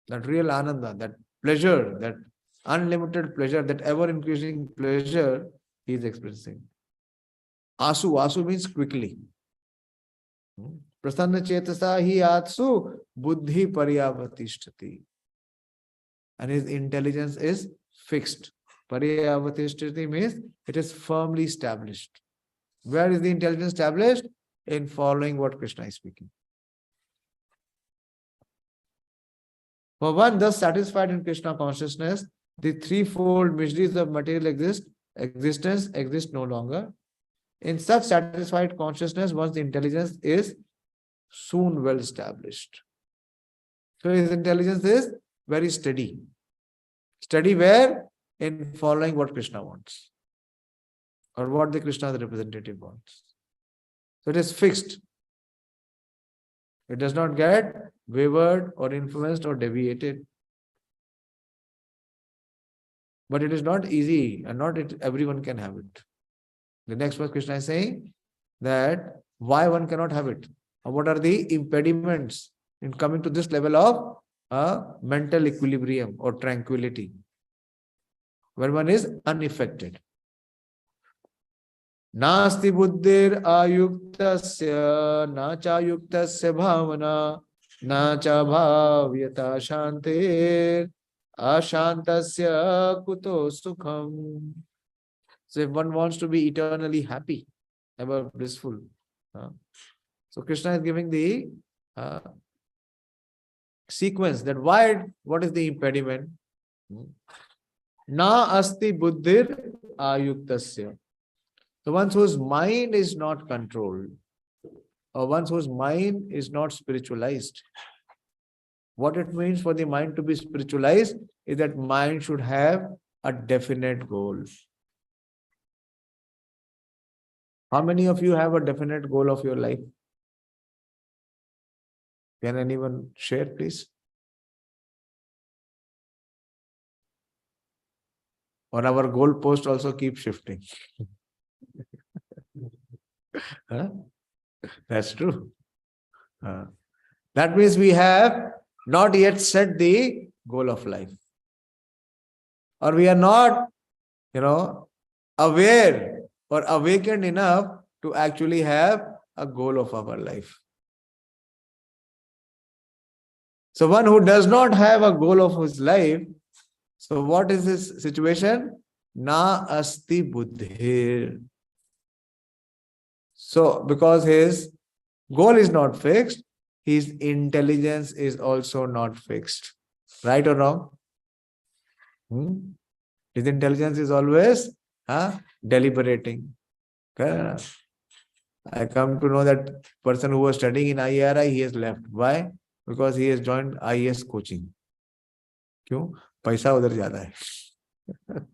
That real ananda, that pleasure, that unlimited pleasure, that ever-increasing pleasure he is experiencing. Asu means quickly. Prasanna chetasa hi atsu buddhi paryavatishthati. And his intelligence is fixed. Paryavatishthati means it is firmly established. Where is the intelligence established? In following what Krishna is speaking. For one thus satisfied in Krishna consciousness, the threefold miseries of material existence exist no longer. In such satisfied consciousness, one's intelligence is soon well established. So his intelligence is very steady. Steady where? In following what Krishna wants. Or what the Krishna's representative wants. So it is fixed. It does not get wavered or influenced or deviated. But it is not easy and not everyone can have it. The next verse Krishna is saying that why one cannot have it. Or what are the impediments in coming to this level of mental equilibrium or tranquility, where one is unaffected. Nasti buddhir ayuktasya na cha yuktasya bhavana na cha bhavyata shantir ashantasya kuto sukham. So if one wants to be eternally happy, ever blissful, so Krishna is giving the sequence that what is the impediment? Na asti buddhir ayuktasya. The ones whose mind is not controlled, or ones whose mind is not spiritualized. What it means for the mind to be spiritualized is that mind should have a definite goal. How many of you have a definite goal of your life? Can anyone share, please? Or our goal post also keeps shifting. That's true. That means we have not yet set the goal of life. Or we are not, aware or awakened enough to actually have a goal of our life. So one who does not have a goal of his life, so what is his situation? Na asti buddhir. So because his goal is not fixed, his intelligence is also not fixed. Right or wrong? His intelligence is always deliberating. I come to know that person who was studying in IRI, he has left. Why? Because he has joined IAS coaching. क्यों? पैसा उधर ज्यादा है.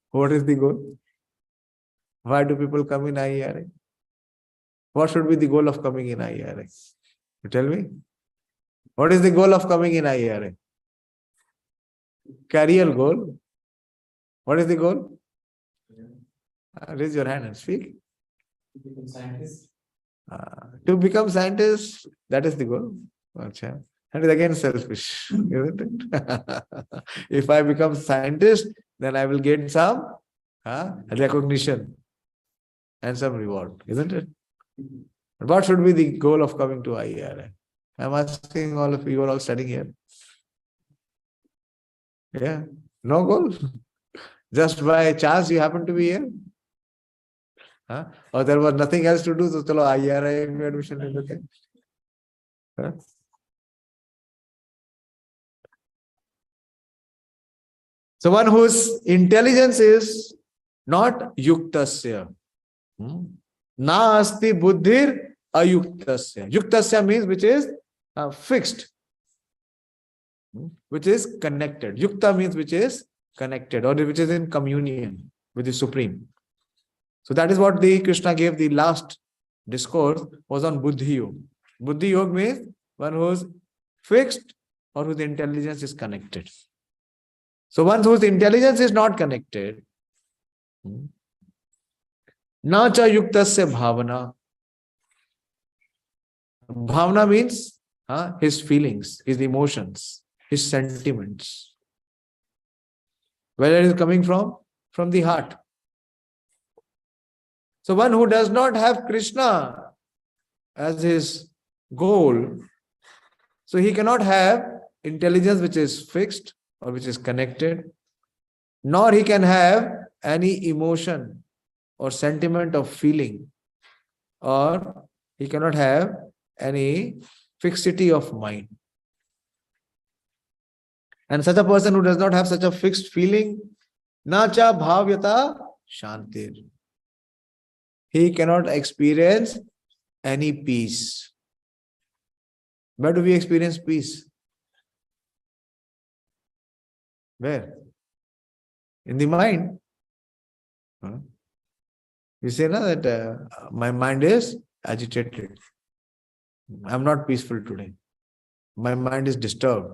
What is the goal? Why do people come in IRI? What should be the goal of coming in IRI? You tell me. What is the goal of coming in IRI? Career goal. What is the goal? Raise your hand and speak. To become scientist. To become scientist, that is the goal. Achha. And it is again selfish, isn't it? If I become scientist, then I will get some recognition and some reward, isn't it? But what should be the goal of coming to IERI? I'm asking all of you, are all studying here. Yeah, no goal. Just by chance you happen to be here. Or there was nothing else to do, so chalo IERI में admission ले लेते हैं. So one whose intelligence is not yuktasya. Na asti buddhir ayuktasya. Yuktasya means which is fixed, which is connected. Yukta means which is connected or which is in communion with the Supreme. So that is what the Krishna gave the last discourse was on Buddhi Yoga. Buddhi Yoga means one who is fixed or whose intelligence is connected. So one whose intelligence is not connected, na cha yuktasya bhavana. Bhavana means his feelings, his emotions, his sentiments. Where it is coming from? From the heart. So one who does not have Krishna as his goal, so he cannot have intelligence which is fixed or which is connected, nor he can have any emotion or sentiment of feeling, or he cannot have any fixity of mind. And such a person who does not have such a fixed feeling, na cha bhavyata shantir. He cannot experience any peace. Where do we experience peace? Where? In the mind. You say na that my mind is agitated. I'm not peaceful today. My mind is disturbed.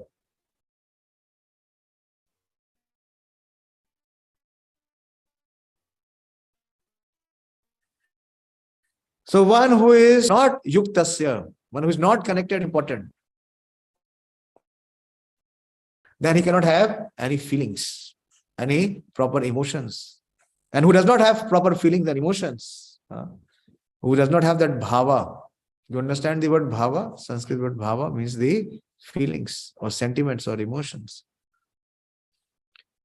So one who is not yuktasya, one who is not connected, important, then he cannot have any feelings, any proper emotions. And who does not have proper feelings and emotions, who does not have that bhava. You understand the word bhava? Sanskrit word bhava means the feelings or sentiments or emotions.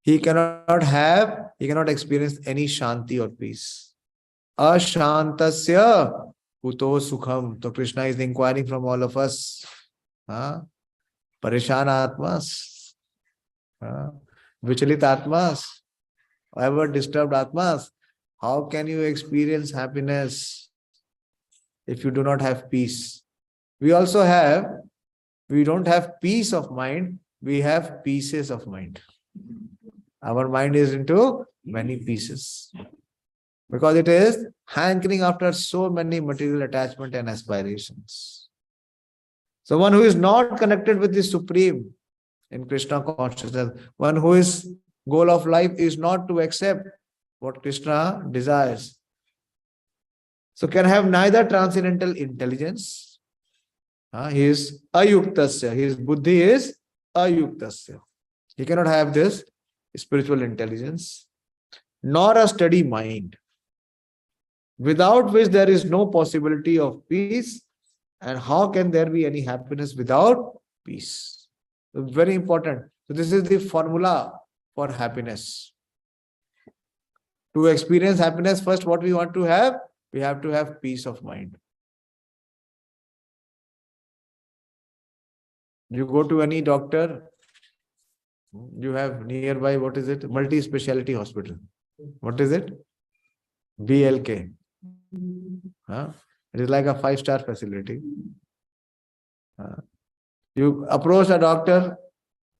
He cannot experience any shanti or peace. Ashantasya kuto sukham. So Krishna is inquiring from all of us. Parishan atmas, vichalit atmas, ever disturbed atmas. How can you experience happiness if you do not have peace? We don't have peace of mind, we have pieces of mind. Our mind is into many pieces. Because it is hankering after so many material attachment and aspirations. So one who is not connected with the Supreme in Krishna consciousness, one whose goal of life is not to accept what Krishna desires, so can have neither transcendental intelligence. He is ayuktasya. His buddhi is ayuktasya. He cannot have this spiritual intelligence, nor a steady mind, without which there is no possibility of peace. And how can there be any happiness without peace? So very important. So this is the formula for happiness. To experience happiness, first what we want to have? We have to have peace of mind. You go to any doctor, you have nearby, what is it? Multi-speciality hospital. What is it? BLK. It is like a 5-star facility. You approach a doctor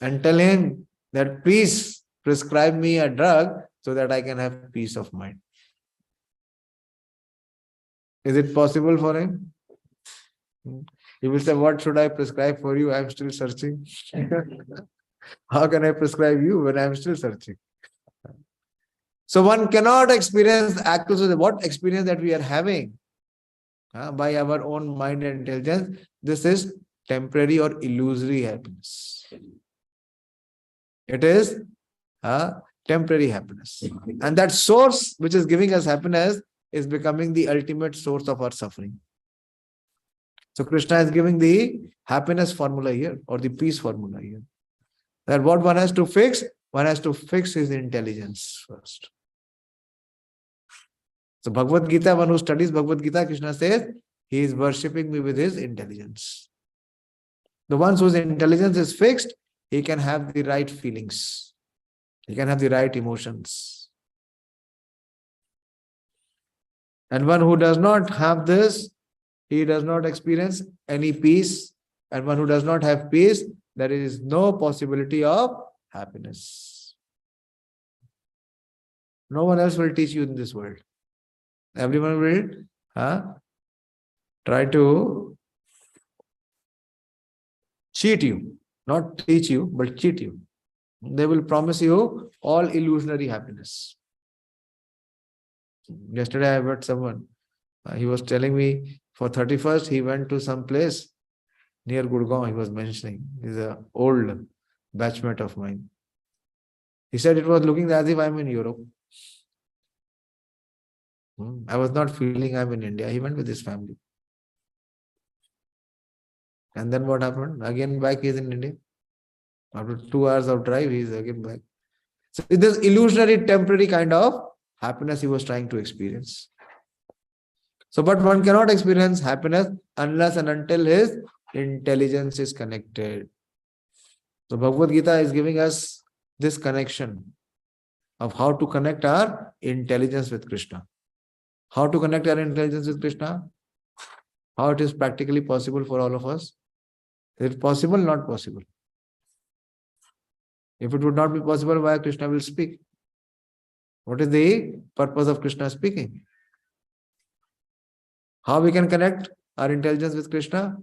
and tell him that please prescribe me a drug so that I can have peace of mind. Is it possible for him? He will say, what should I prescribe for you? I am still searching. How can I prescribe you when I am still searching? So one cannot experience actually what experience that we are having by our own mind and intelligence. This is temporary or illusory happiness. It is temporary happiness. And that source which is giving us happiness is becoming the ultimate source of our suffering. So Krishna is giving the happiness formula here, or the peace formula here. That what one has to fix? One has to fix his intelligence first. So Bhagavad Gita, one who studies Bhagavad Gita, Krishna says, he is worshipping me with his intelligence. The one whose intelligence is fixed, he can have the right feelings. He can have the right emotions. And one who does not have this, he does not experience any peace. And one who does not have peace, there is no possibility of happiness. No one else will teach you in this world. Everyone will try to cheat you. Not teach you, but cheat you. They will promise you all illusionary happiness. Yesterday I met someone. He was telling me for 31st he went to some place near Gurgaon. He was mentioning. He's an old batchmate of mine. He said it was looking as if I'm in Europe. I was not feeling I'm in India. He went with his family. And then what happened? Again back he's in India. After 2 hours of drive, he is again back. So this illusionary, temporary kind of happiness he was trying to experience. So, but one cannot experience happiness unless and until his intelligence is connected. So Bhagavad Gita is giving us this connection of how to connect our intelligence with Krishna. How to connect our intelligence with Krishna? How it is practically possible for all of us? Is it possible? Not possible. If it would not be possible, why Krishna will speak? What is the purpose of Krishna speaking? How we can connect our intelligence with Krishna?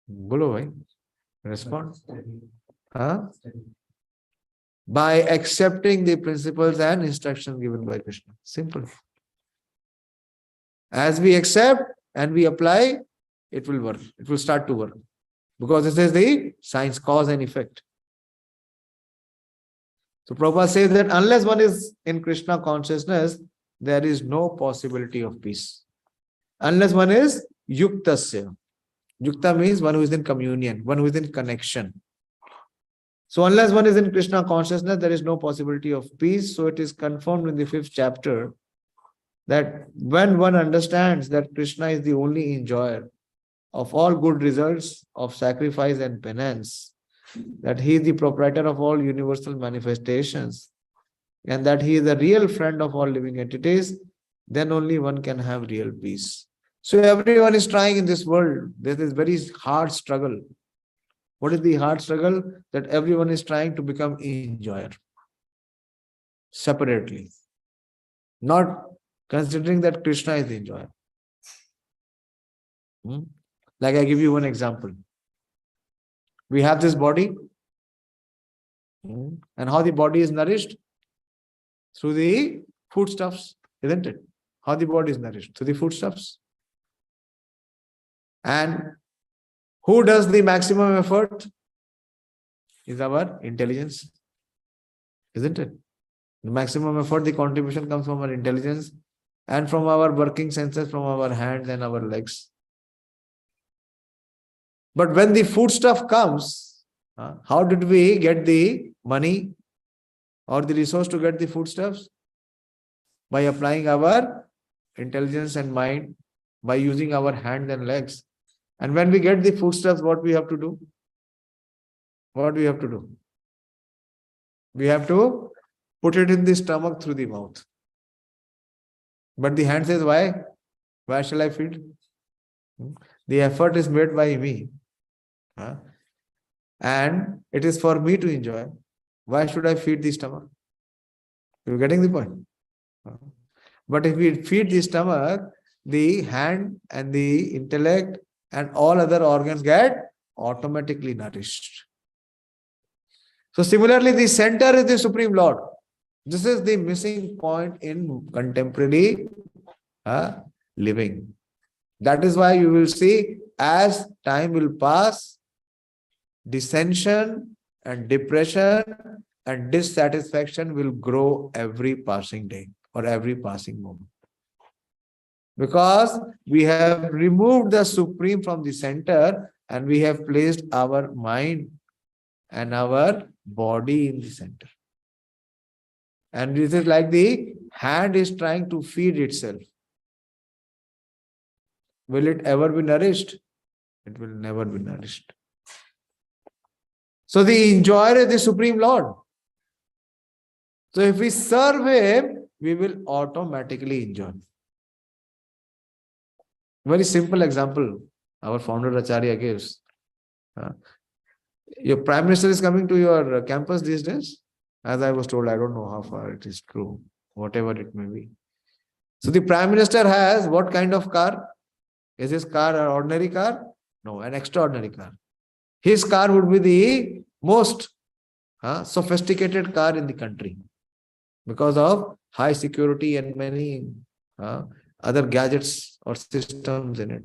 Bolo bhai. Respond. By accepting the principles and instructions given by Krishna. Simple. As we accept and we apply, it will work. It will start to work. Because this is the science, cause and effect. So Prabhupada says that unless one is in Krishna consciousness, there is no possibility of peace. Unless one is yuktasya. Yukta means one who is in communion, one who is in connection. So unless one is in Krishna consciousness, there is no possibility of peace. So it is confirmed in the 5th chapter that when one understands that Krishna is the only enjoyer of all good results of sacrifice and penance, that he is the proprietor of all universal manifestations, and that he is the real friend of all living entities, then only one can have real peace. So everyone is trying in this world. There is very hard struggle. What is the hard struggle? That everyone is trying to become enjoyer. Separately. Not considering that Krishna is the enjoyer. Like I give you one example. We have this body. And how the body is nourished? Through the foodstuffs, isn't it? How the body is nourished? Through the foodstuffs. And who does the maximum effort? Is our intelligence. Isn't it? The maximum effort, the contribution comes from our intelligence and from our working senses, from our hands and our legs. But when the foodstuff comes, how did we get the money or the resource to get the foodstuffs? By applying our intelligence and mind, by using our hands and legs. And when we get the foodstuffs, what we have to do? What we have to do? We have to put it in the stomach through the mouth. But the hand says, why? Why shall I feed? The effort is made by me. And it is for me to enjoy. Why should I feed the stomach? You're getting the point? But if we feed the stomach, the hand and the intellect and all other organs get automatically nourished. So similarly, the center is the Supreme Lord. This is the missing point in contemporary living. That is why you will see, as time will pass, dissension and depression and dissatisfaction will grow every passing day or every passing moment. Because we have removed the Supreme from the center and we have placed our mind and our body in the center. And this is like the hand is trying to feed itself. Will it ever be nourished? It will never be nourished. So the enjoyer is the Supreme Lord. So if we serve Him, we will automatically enjoy. Very simple example our founder Acharya gives. Your Prime Minister is coming to your campus these days. As I was told, I don't know how far it is true, whatever it may be. So the Prime Minister has what kind of car? Is his car an ordinary car? No, an extraordinary car. His car would be the most sophisticated car in the country because of high security and many other gadgets or systems in it.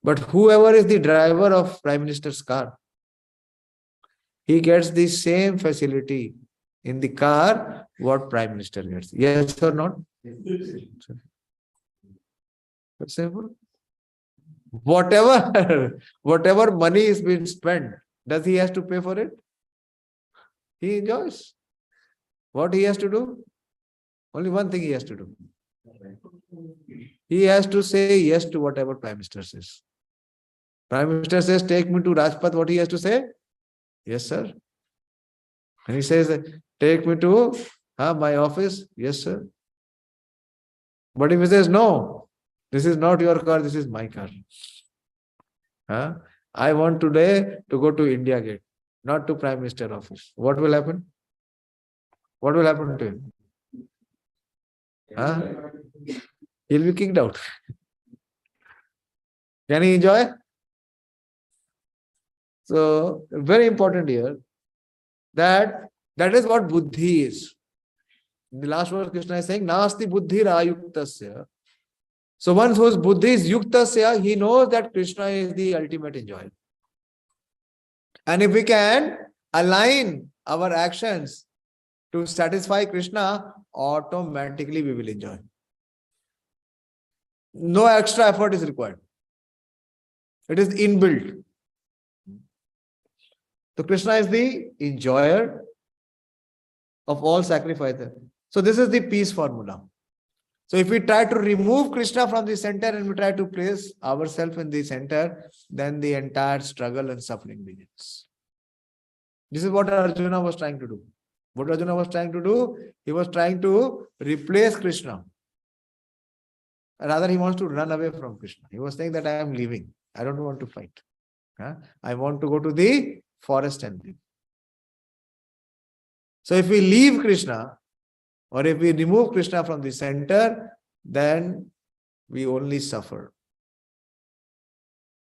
But whoever is the driver of Prime Minister's car, he gets the same facility in the car what Prime Minister gets. Yes or not? That's simple. Whatever money is being spent, does he has to pay for it? He enjoys. What he has to do? Only one thing he has to do. He has to say yes to whatever Prime Minister says. Prime Minister says, take me to Rajpath, what he has to say? Yes, sir. And he says, take me to my office? Yes, sir. But if he says, no, this is not your car, this is my car. I want today to go to India Gate, not to Prime Minister office. What will happen? What will happen to him? He'll be kicked out. Can he enjoy? So, very important here that is what buddhi is. In the last verse, Krishna is saying, Nasti buddhi rayuktasya. So, one whose buddhi is yuktasya, he knows that Krishna is the ultimate enjoyer. And if we can align our actions to satisfy Krishna, automatically we will enjoy. No extra effort is required. It is inbuilt. So Krishna is the enjoyer of all sacrifices. So this is the peace formula. So if we try to remove Krishna from the center and we try to place ourselves in the center, then the entire struggle and suffering begins. This is what Arjuna was trying to do. What Arjuna was trying to do? He was trying to replace Krishna. Rather, he wants to run away from Krishna. He was saying that I am leaving. I don't want to fight. I want to go to the forest and live. So if we leave Krishna, or if we remove Krishna from the center, then we only suffer.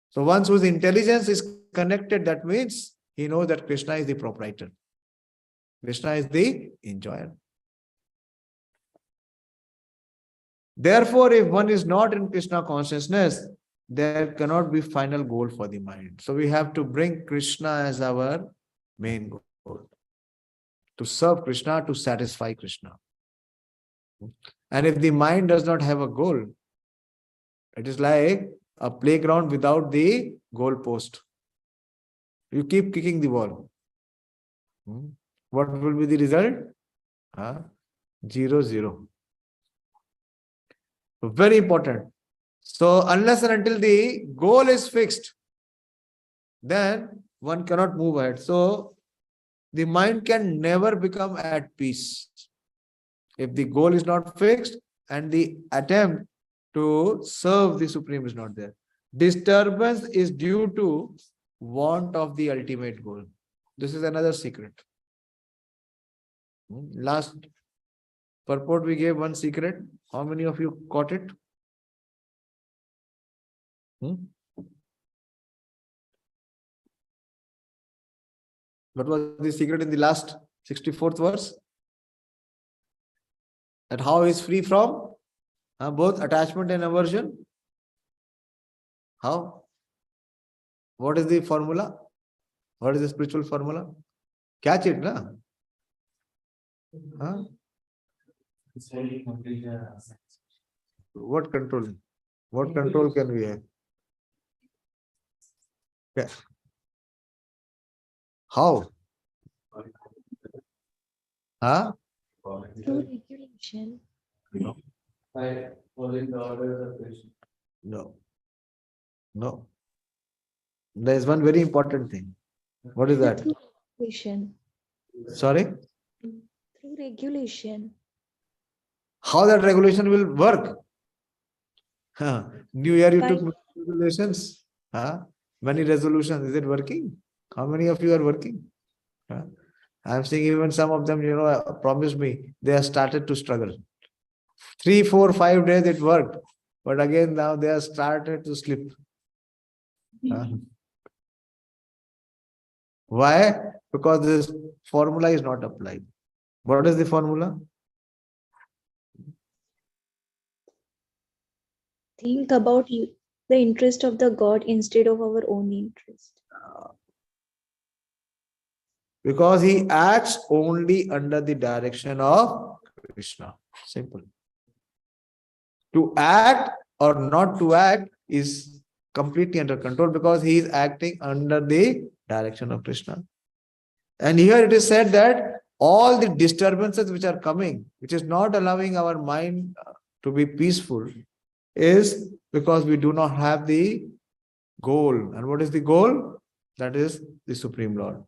So once whose intelligence is connected, that means he knows that Krishna is the proprietor. Krishna is the enjoyer. Therefore, if one is not in Krishna consciousness, there cannot be final goal for the mind. So we have to bring Krishna as our main goal. To serve Krishna, to satisfy Krishna. And if the mind does not have a goal, it is like a playground without the goal post. You keep kicking the ball. What will be the result? 0-0. Very important. So unless and until the goal is fixed, then one cannot move ahead. So the mind can never become at peace if the goal is not fixed and the attempt to serve the Supreme is not there. Disturbance is due to want of the ultimate goal. This is another secret. Last purport we gave one secret. How many of you caught it? What was the secret in the last 64th verse? That how is free from both attachment and aversion? How? What is the formula? What is the spiritual formula? Catch it, na? Huh? It's very complete. What control? What control can we have? Yeah. How? Huh? Through regulation. No. By following the orders of Krishna. No. No. There is one very important thing. What is that? Through regulation. Sorry? Through regulation. How that regulation will work? Huh. New Year you By took resolutions. Huh? Many resolutions. Is it working? How many of you are working? Huh? I'm seeing even some of them, promised me. They have started to struggle. 3, 4, 5 days it worked. But again now they have started to slip. Huh? Why? Because this formula is not applied. What is the formula? think about the interest of the God instead of our own interest. Because he acts only under the direction of Krishna. Simple. To act or not to act is completely under control because he is acting under the direction of Krishna. And here it is said that all the disturbances which are coming, which is not allowing our mind to be peaceful, is because we do not have the goal. And what is the goal? That is the Supreme Lord.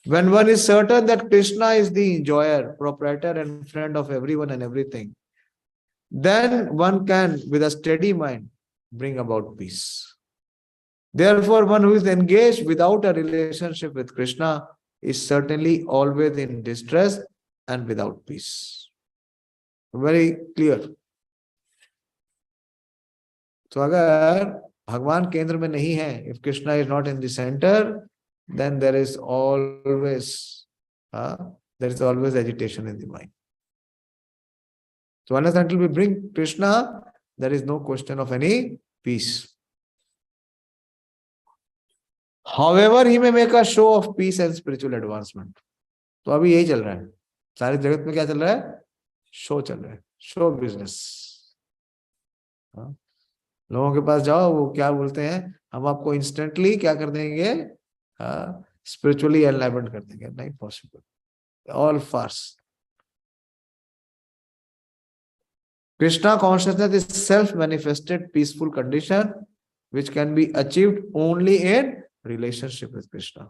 When one is certain that Krishna is the enjoyer, proprietor and friend of everyone and everything, then one can, with a steady mind, bring about peace. Therefore, one who is engaged without a relationship with Krishna is certainly always in distress and without peace. Very clear. So, अगर भगवान केंद्र में नहीं है, if Krishna is not in the center, then there is always agitation in the mind. So unless until we bring Krishna, there is no question of any peace. However, he may make a show of peace and spiritual advancement. तो अभी यही चल रहा है. सारी जगत में क्या चल रहा है? शो चल रहा है. Show business. लोगों के पास जाओ, वो क्या बोलते हैं, हम आपको इंस्टेंटली क्या कर देंगे, स्पिरिचुअली एनलाइटमेंट कर देंगे. नहीं possible. All farce. Krishna consciousness is self-manifested peaceful condition which can be achieved only in relationship with Krishna.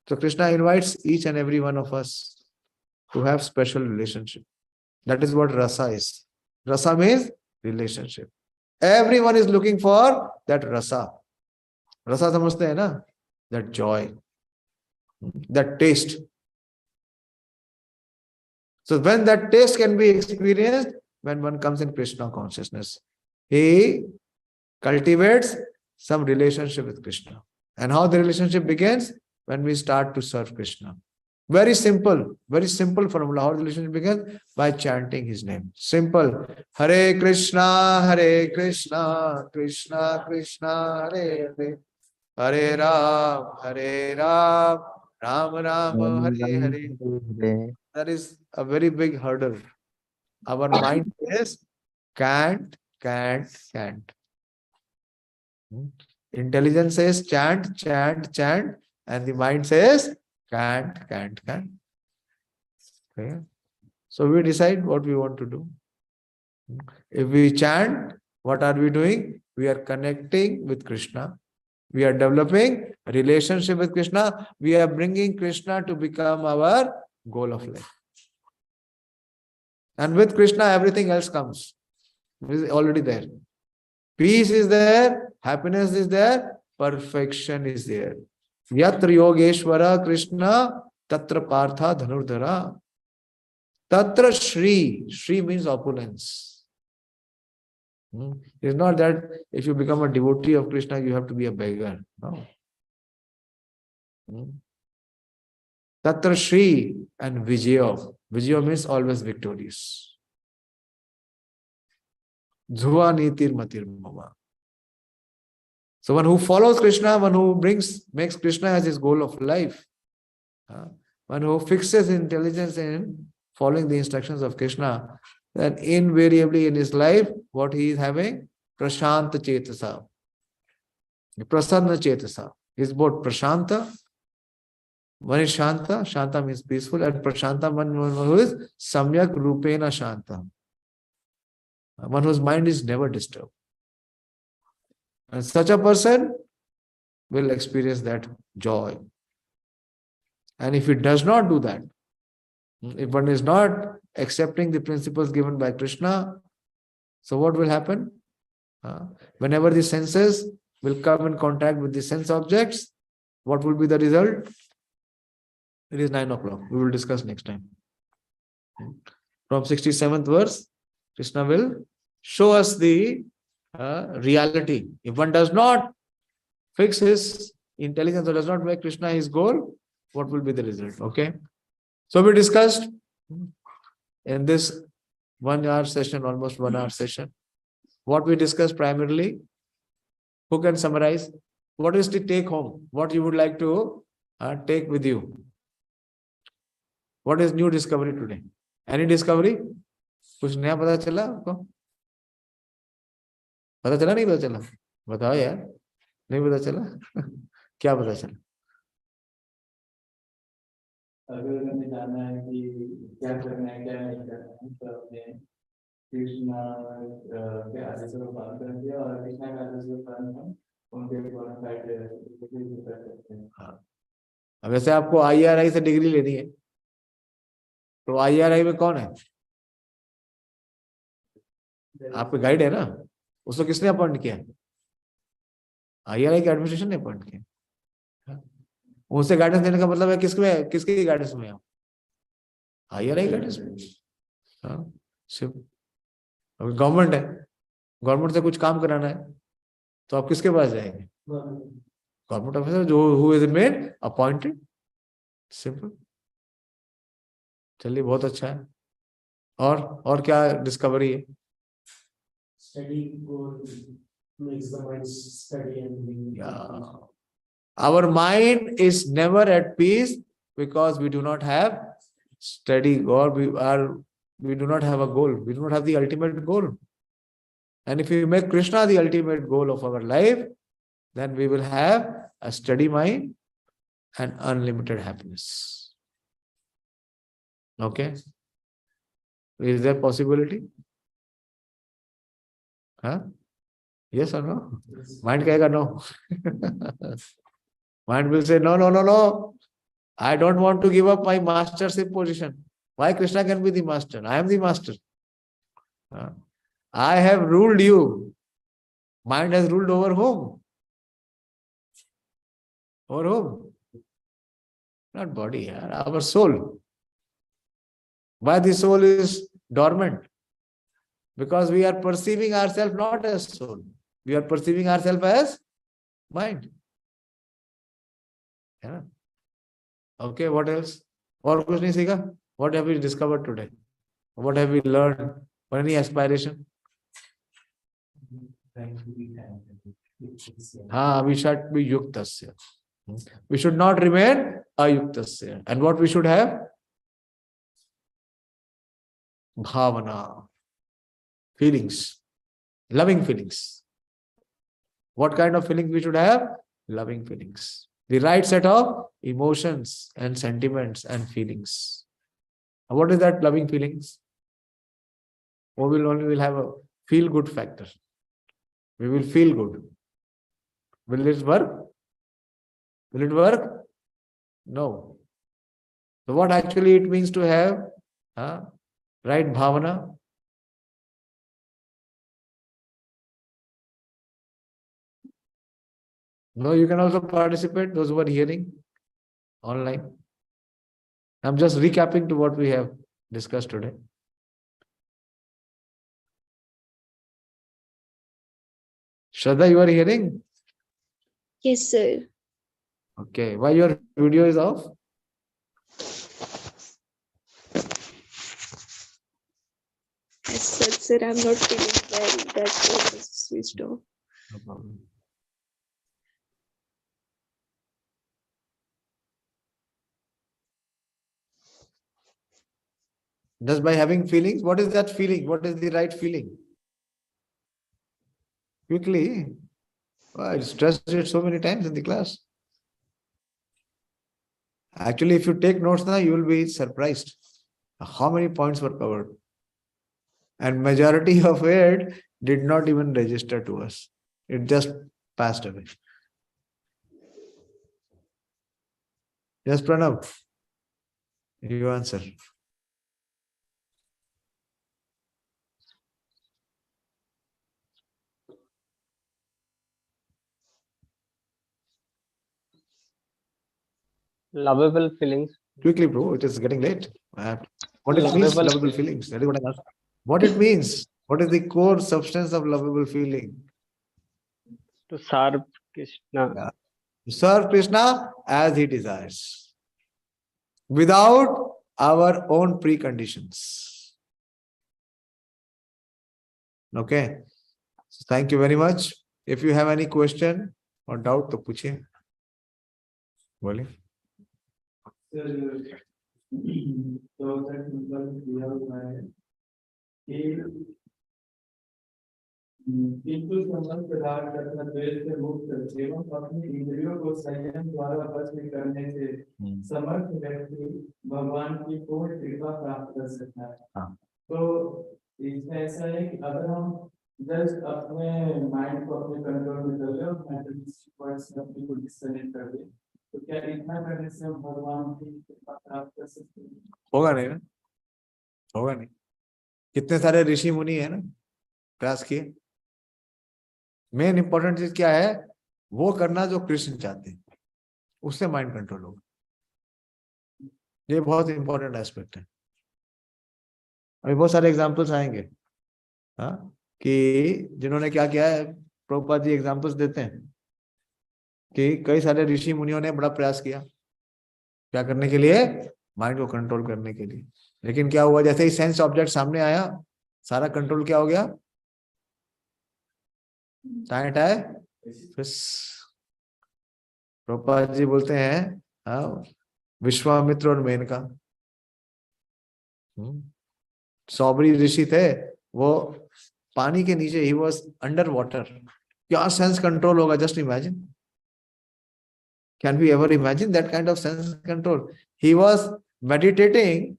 So Krishna invites each and every one of us to have special relationship. That is what rasa is. Rasa means relationship. Everyone is looking for that rasa. Rasa samajhte hai na? That joy, that taste. So when that taste can be experienced, when one comes in Krishna consciousness, he cultivates some relationship with Krishna. And how the relationship begins? When we start to serve Krishna. Very simple formula. How the relationship begins? By chanting his name. Simple. Hare Krishna, Krishna Krishna, Hare Hare. Hare Ram, Ram Ram, Hare Hare. That is a very big hurdle. Our mind says, can't. Intelligence says, chant. And the mind says, can't. Okay. So we decide what we want to do. If we chant, what are we doing? We are connecting with Krishna. We are developing a relationship with Krishna. We are bringing Krishna to become our goal of life. And with Krishna, everything else comes. It is already there. Peace is there, happiness is there, perfection is there. Yatra Yogeshwara Krishna, Tatra Partha Dhanurdhara. Tatra Shri. Shri means opulence. It's not that if you become a devotee of Krishna, you have to be a beggar. No. Tatra Shri and Vijaya. Vijaya means always victorious. Dhruva Nitir Matir Mama. So one who follows Krishna, one who makes Krishna as his goal of life, one who fixes intelligence in following the instructions of Krishna, then invariably in his life, what he is having? Prashanta Chetasa. Prasanna Chetasa. Is both Prashanta, one is Shanta, Shanta means peaceful, and Prashanta, one who is Samyak Rupena Shanta. One whose mind is never disturbed. And such a person will experience that joy. And if he does not do that, if one is not accepting the principles given by Krishna, so what will happen? Whenever the senses will come in contact with the sense objects, what will be the result? It is 9 o'clock. We will discuss next time. From 67th verse, Krishna will show us the reality. If one does not fix his intelligence or does not make Krishna his goal, what will be the result? Okay. So we discussed in this 1 hour session, almost 1 hour session, what we discussed primarily. Who can summarize? What is the take home? What you would like to take with you? What is new discovery today? Any discovery? कुछ नया पता चला आपको? पता चला नहीं पता चला? बताओ यार. नहीं पता चला? क्या पता चला? अगर हमें जानना है कि क्या करना है क्या नहीं करना है तो अपने कृष्णा के आदेश को पालन करेंगे और कृष्णा के आदेश को पालन हम उनके द्वारा साइड कर सकते हैं. हाँ. वैसे आपको IRI से डिग्री लेनी है, तो IRI में कौन है? आपके गाइड है ना, उसको किसने अपॉइंट किया? IRI के एडमिनिस्ट्रेशन ने अपॉइंट किया. उनसे गाइडेंस देने का मतलब है किसकी गाइडेंस में? IRI गाइडेंस में. हाँ, सिर्फ गवर्नमेंट है, गवर्नमेंट से कुछ काम कराना है तो आप किसके पास जाएंगे? गवर्नमेंट ऑफिसर जो who is main appointed. Simple. चलिए, बहुत अच्छा है. और क्या डिस्कवरी है? Study makes the mind study and Yeah. Our mind is never at peace because we do not have steady, or we do not have a goal. We do not have the ultimate goal. And if we make Krishna the ultimate goal of our life, then we will have a steady mind and unlimited happiness. Okay? Is there possibility? Huh? Yes or no? Mind kehega no. Mind will say, no. I don't want to give up my mastership position. Why Krishna can be the master? I am the master. I have ruled you. Mind has ruled over whom? Over whom? Not body, our soul. Why the soul is dormant? Because we are perceiving ourselves not as soul. We are perceiving ourselves as mind. Yeah. Okay, what else? और कुछ नहीं सीखा? What have we discovered today? What have we learned? Or any aspiration? We should be yuktasya. We should not remain ayuktasya. And what we should have? Bhavana. Feelings. Loving feelings. What kind of feelings we should have? Loving feelings. The right set of emotions and sentiments and feelings. What is that loving feelings? We will have a feel good factor. We will feel good. Will it work? Will it work? No. So what actually it means to have right bhavana? No, you can also participate, those who are hearing online. I'm just recapping to what we have discussed today. Shraddha, you are hearing? Yes, sir. Okay. Why your video is off? Sir, I'm not feeling well. That's why I switched off. No problem. Just by having feelings, what is that feeling? What is the right feeling? Quickly. Oh, I stressed it so many times in the class. Actually, if you take notes now, you will be surprised how many points were covered. And majority of it did not even register to us. It just passed away. Yes, Pranav. You answer. Lovable feelings. Quickly, bro. It is getting late. What it means, lovable feelings. That is what I asked. What it means. What is the core substance of lovable feeling? To serve Krishna. Yeah. Serve Krishna as he desires, without our own preconditions. Okay. So thank you very much. If you have any question or doubt, तो पूछिए. बोलिए. Sir तो sir मतलब दिया हुआ है कि किंतु संबंध प्रदान करना द्वेष से मुक्त एवं अपनी इंद्रियों को संयम द्वारा वश में करने से समर्थ व्यक्ति भगवान की पूर्ण कृपा प्राप्त कर सकता है. तो इसमें ऐसा है कि अगर हम जस्ट अपने माइंड को अपने कंट्रोल में कर ले और मेंटलिस्टिक पॉइंट्स से अपने को डिस्कनेक्ट कर दे, तो क्या इतना करने से हम भगवान की कृपा प्राप्त कर सकते हैं? होगा नहीं ना. होगा नहीं. कितने सारे ऋषि मुनि है ना, प्रयास किए. मेन इंपॉर्टेंट चीज क्या है? वो करना जो कृष्ण चाहते हैं, उससे माइंड कंट्रोल होगा. ये बहुत इंपॉर्टेंट एस्पेक्ट है. अभी बहुत सारे एग्जांपल्स आएंगे. हाँ, कि जिन्होंने क्या किया है, प्रभुपाद जी एग्जांपल्स देते हैं कि कई सारे ऋषि मुनियों ने बड़ा प्रयास किया. क्या करने के लिए? माइंड को कंट्रोल करने के लिए. लेकिन क्या हुआ, जैसे ही सेंस ऑब्जेक्ट सामने आया, सारा कंट्रोल क्या हो गया? टाए प्रभुपाद जी बोलते हैं, हाँ, विश्वामित्र और मेनका. सौबरी ऋषि थे, वो पानी के नीचे, ही वॉज अंडर वाटर. क्या सेंस कंट्रोल होगा? Just imagine. Can we ever imagine that kind of sense control? He was meditating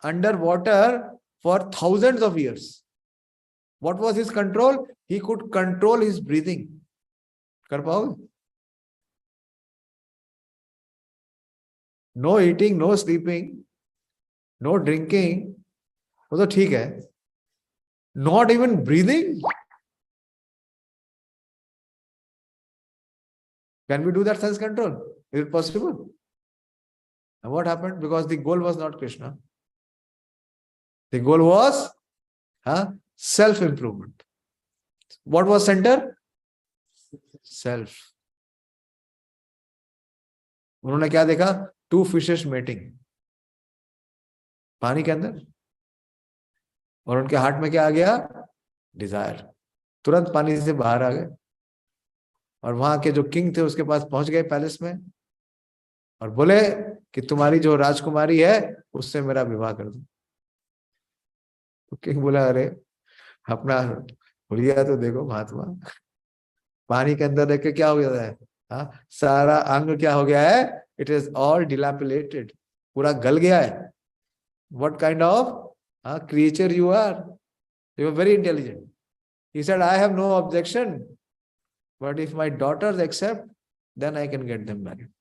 under water for thousands of years. What was his control? He could control his breathing. कर पाओगे? No eating, no sleeping, no drinking. वो तो ठीक है. Not even breathing. Can we do that sense control? Is it possible? And what happened? Because the goal was not Krishna. The goal was self-improvement. What was center? Self. उन्होंने क्या देखा? 2 fishes mating. पानी के अंदर. और उनके heart में क्या आ गया? डिजायर. तुरंत पानी से बाहर आ गए और वहां के जो किंग थे उसके पास पहुंच गए पैलेस में और बोले कि तुम्हारी जो राजकुमारी है उससे मेरा विवाह कर दो. तो किंग बोला, अरे अपना हुलिया तो देखो महात्मा. पानी के अंदर देख के क्या हो गया है? हाँ, सारा अंग क्या हो गया है? It is all dilapidated. पूरा गल गया है. What kind of creature you are? You are very intelligent. He said, I have no objection, but if my daughters accept, then I can get them married.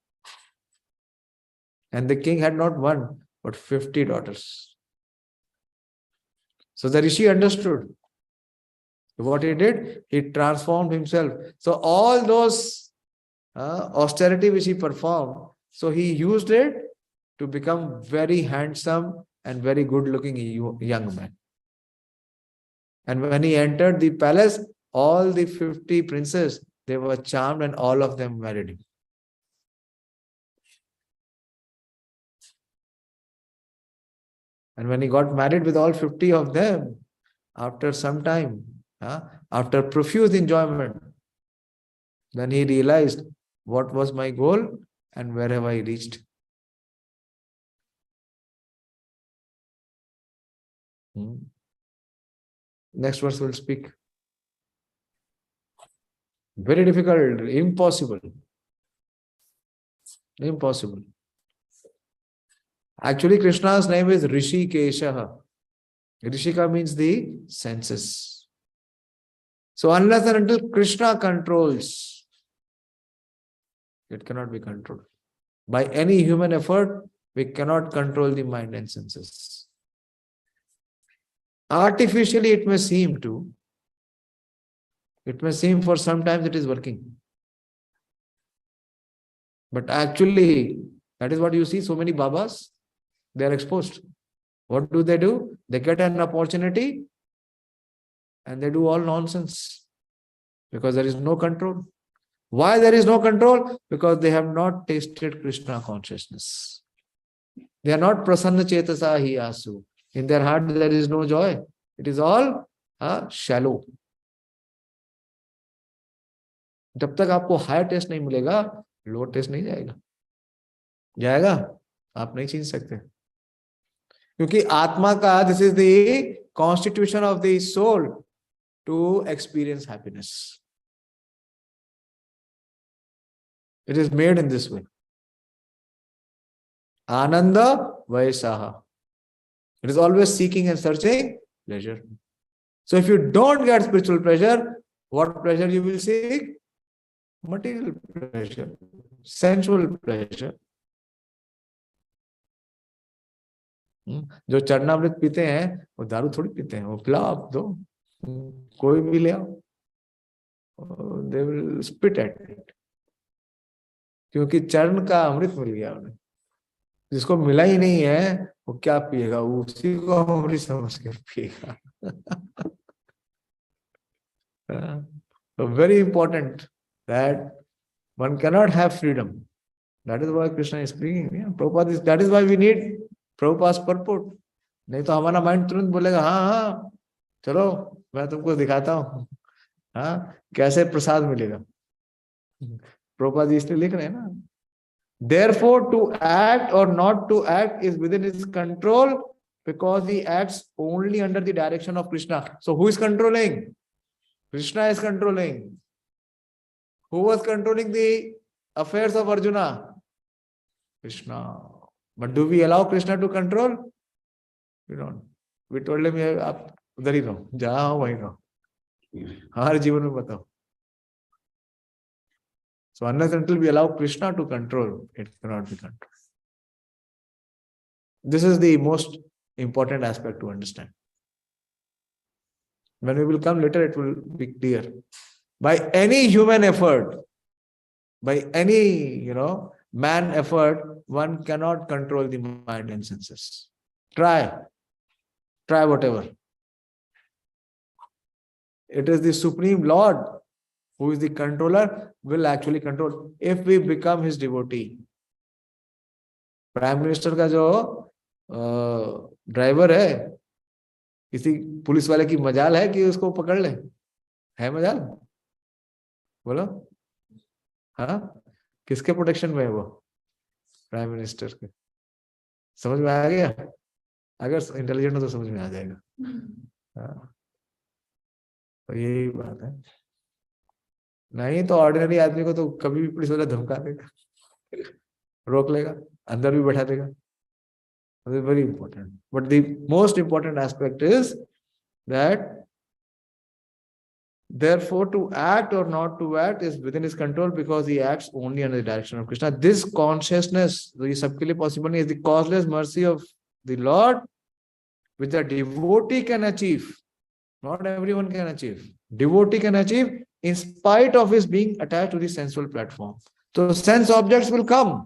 And the king had not 1 but 50 daughters. So the rishi understood. What he did, he transformed himself. So all those austerity which he performed, so he used it to become very handsome and very good looking young man. And when he entered the palace, all the 50 princes, they were charmed and all of them married him. And when he got married with all 50 of them, after some time, after profuse enjoyment, then he realized what was my goal and where have I reached. Next verse will speak. Very difficult, impossible. Impossible. Actually, Krishna's name is Rishikesha. Rishika means the senses. So unless and until Krishna controls, it cannot be controlled. By any human effort, we cannot control the mind and senses. Artificially, it may seem to. It may seem for sometimes it is working. But actually, that is what you see, so many Babas, they are exposed. What do? They get an opportunity and they do all nonsense because there is no control. Why there is no control? Because they have not tasted Krishna consciousness. They are not prasanna chetasa hi asu. In their heart there is no joy. It is all shallow. जब तक आपको higher taste नहीं मिलेगा, lower test नहीं जाएगा. जाएगा? आप नहीं छीन सकते. क्योंकि आत्मा का, this is the constitution of the soul to experience happiness. It is made in this way. Ananda Vaisaha. It is always seeking and searching pleasure. So if you don't get spiritual pleasure, what pleasure you will seek? Material pleasure, sensual pleasure. जो चरणामृत पीते हैं वो दारू थोड़ी पीते हैं, वो पिलाओ आप दो, कोई भी ले आओ, they will spit at it. क्योंकि चरण का अमृत मिल गया उन्हें. जिसको मिला ही नहीं है वो क्या पिएगा, उसी को अमृत समझ के पिएगा. So very important that one cannot have freedom. That is why Krishna is speaking. Yeah, Prabhupada is, that is why we need Prabhupada's purport. नहीं तो हमारा माइंड तुरंत बोलेगा हाँ चलो मैं तुमको दिखाता हूँ कैसे प्रसाद मिलेगा. Prabhupada इसलिए लिख रहे हैं ना. Therefore, to act or not to act is within his control because he acts only under the direction of Krishna. So who is controlling? Krishna is controlling. Who was controlling the affairs of Arjuna? Krishna. But do we allow Krishna to control? We don't. We told him, आप उधर ही रहो, जहाँ हो वहीं रहो, हमारे जीवन में बताओ. So unless until we allow Krishna to control, it cannot be controlled. This is the most important aspect to understand. When we will come later, it will be clear. By any human effort, by any, man effort, one cannot control the mind and senses. Try whatever. It is the Supreme Lord who is the controller, will actually control if we become his devotee. Prime Minister का जो driver है, किसी police वाले की मजाल है कि उसको पकड़ ले? है मजाल? बोलो. हाँ, किसके प्रोटेक्शन में है वो? प्राइम मिनिस्टर के. समझ में आ गया? अगर इंटेलिजेंट हो तो समझ में आ जाएगा. हाँ, तो यही बात है. नहीं तो ऑर्डिनरी आदमी को तो कभी भी पुलिस वाला धमका देगा, रोक लेगा, अंदर भी बैठा देगा. Very important. But the most important aspect is that therefore to act or not to act is within his control because he acts only under the direction of Krishna. This consciousness, ये सबके लिए possible नहीं, is the causeless mercy of the Lord which a devotee can achieve. Not everyone can achieve. Devotee can achieve in spite of his being attached to the sensual platform. So sense objects will come.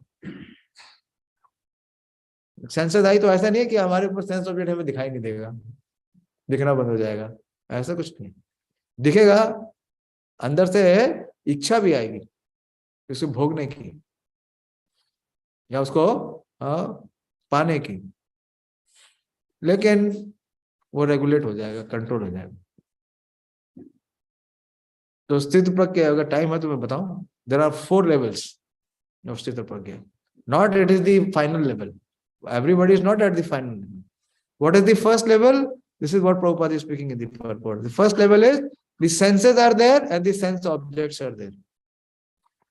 Sensor I तो ऐसा नहीं है कि हमारे ऊपर sense object हमें दिखाई नहीं देगा, दिखना बंद हो जाएगा, ऐसा कुछ नहीं. दिखेगा, अंदर से इच्छा भी आएगी उसको भोगने की या उसको पाने की. लेकिन वो रेगुलेट हो जाएगा, कंट्रोल हो जाएगा। तो स्थित प्रज्ञा, अगर टाइम है तो मैं बताऊं, there are 4 levels of sthita prajna, not it is the final level, everybody is not at the final level. What is the first level? This is what Prabhupada is speaking in the purport. The first level is the senses are there and the sense objects are there.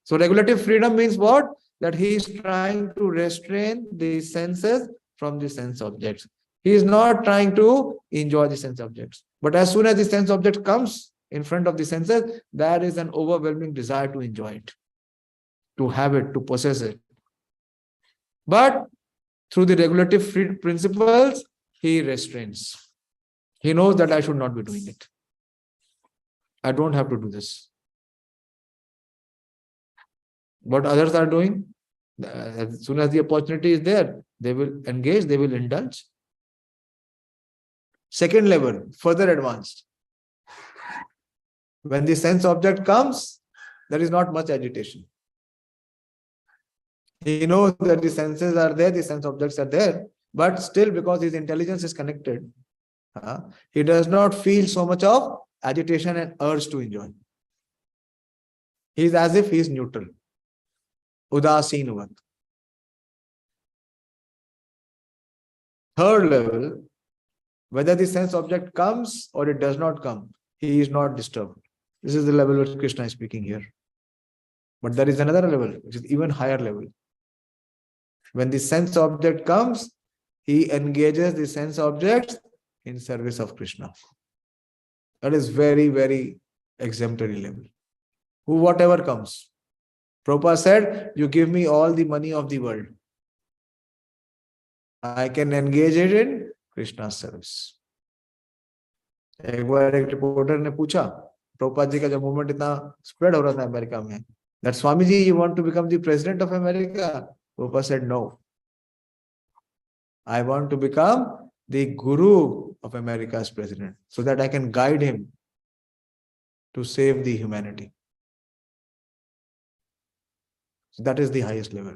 So regulative freedom means what? That he is trying to restrain the senses from the sense objects. He is not trying to enjoy the sense objects. But as soon as the sense object comes in front of the senses, there is an overwhelming desire to enjoy it, to have it, to possess it. But through the regulative principles, he restrains. He knows that I should not be doing it. I don't have to do this. What others are doing, as soon as the opportunity is there, they will engage, they will indulge. Second level, further advanced. When the sense object comes, there is not much agitation. He knows that the senses are there, the sense objects are there, but still, because his intelligence is connected, he does not feel so much of agitation and urge to enjoy. He is as if he is neutral. Udasinvat. Third level, whether the sense object comes or it does not come, he is not disturbed. This is the level which Krishna is speaking here. But there is another level, which is even higher level. When the sense object comes, he engages the sense objects in service of Krishna. That is very, very exemplary level. Whatever comes. Prabhupada said, you give me all the money of the world, I can engage it in Krishna's service. एक बार एक reporter ने पूछा, प्रभुपाद जी का जब movement इतना spread हो रहा था अमेरिका में, that Swami ji, you want to become the president of America? Prabhupada said, no. I want to become the guru of America's president so that I can guide him to save the humanity. So that is the highest level.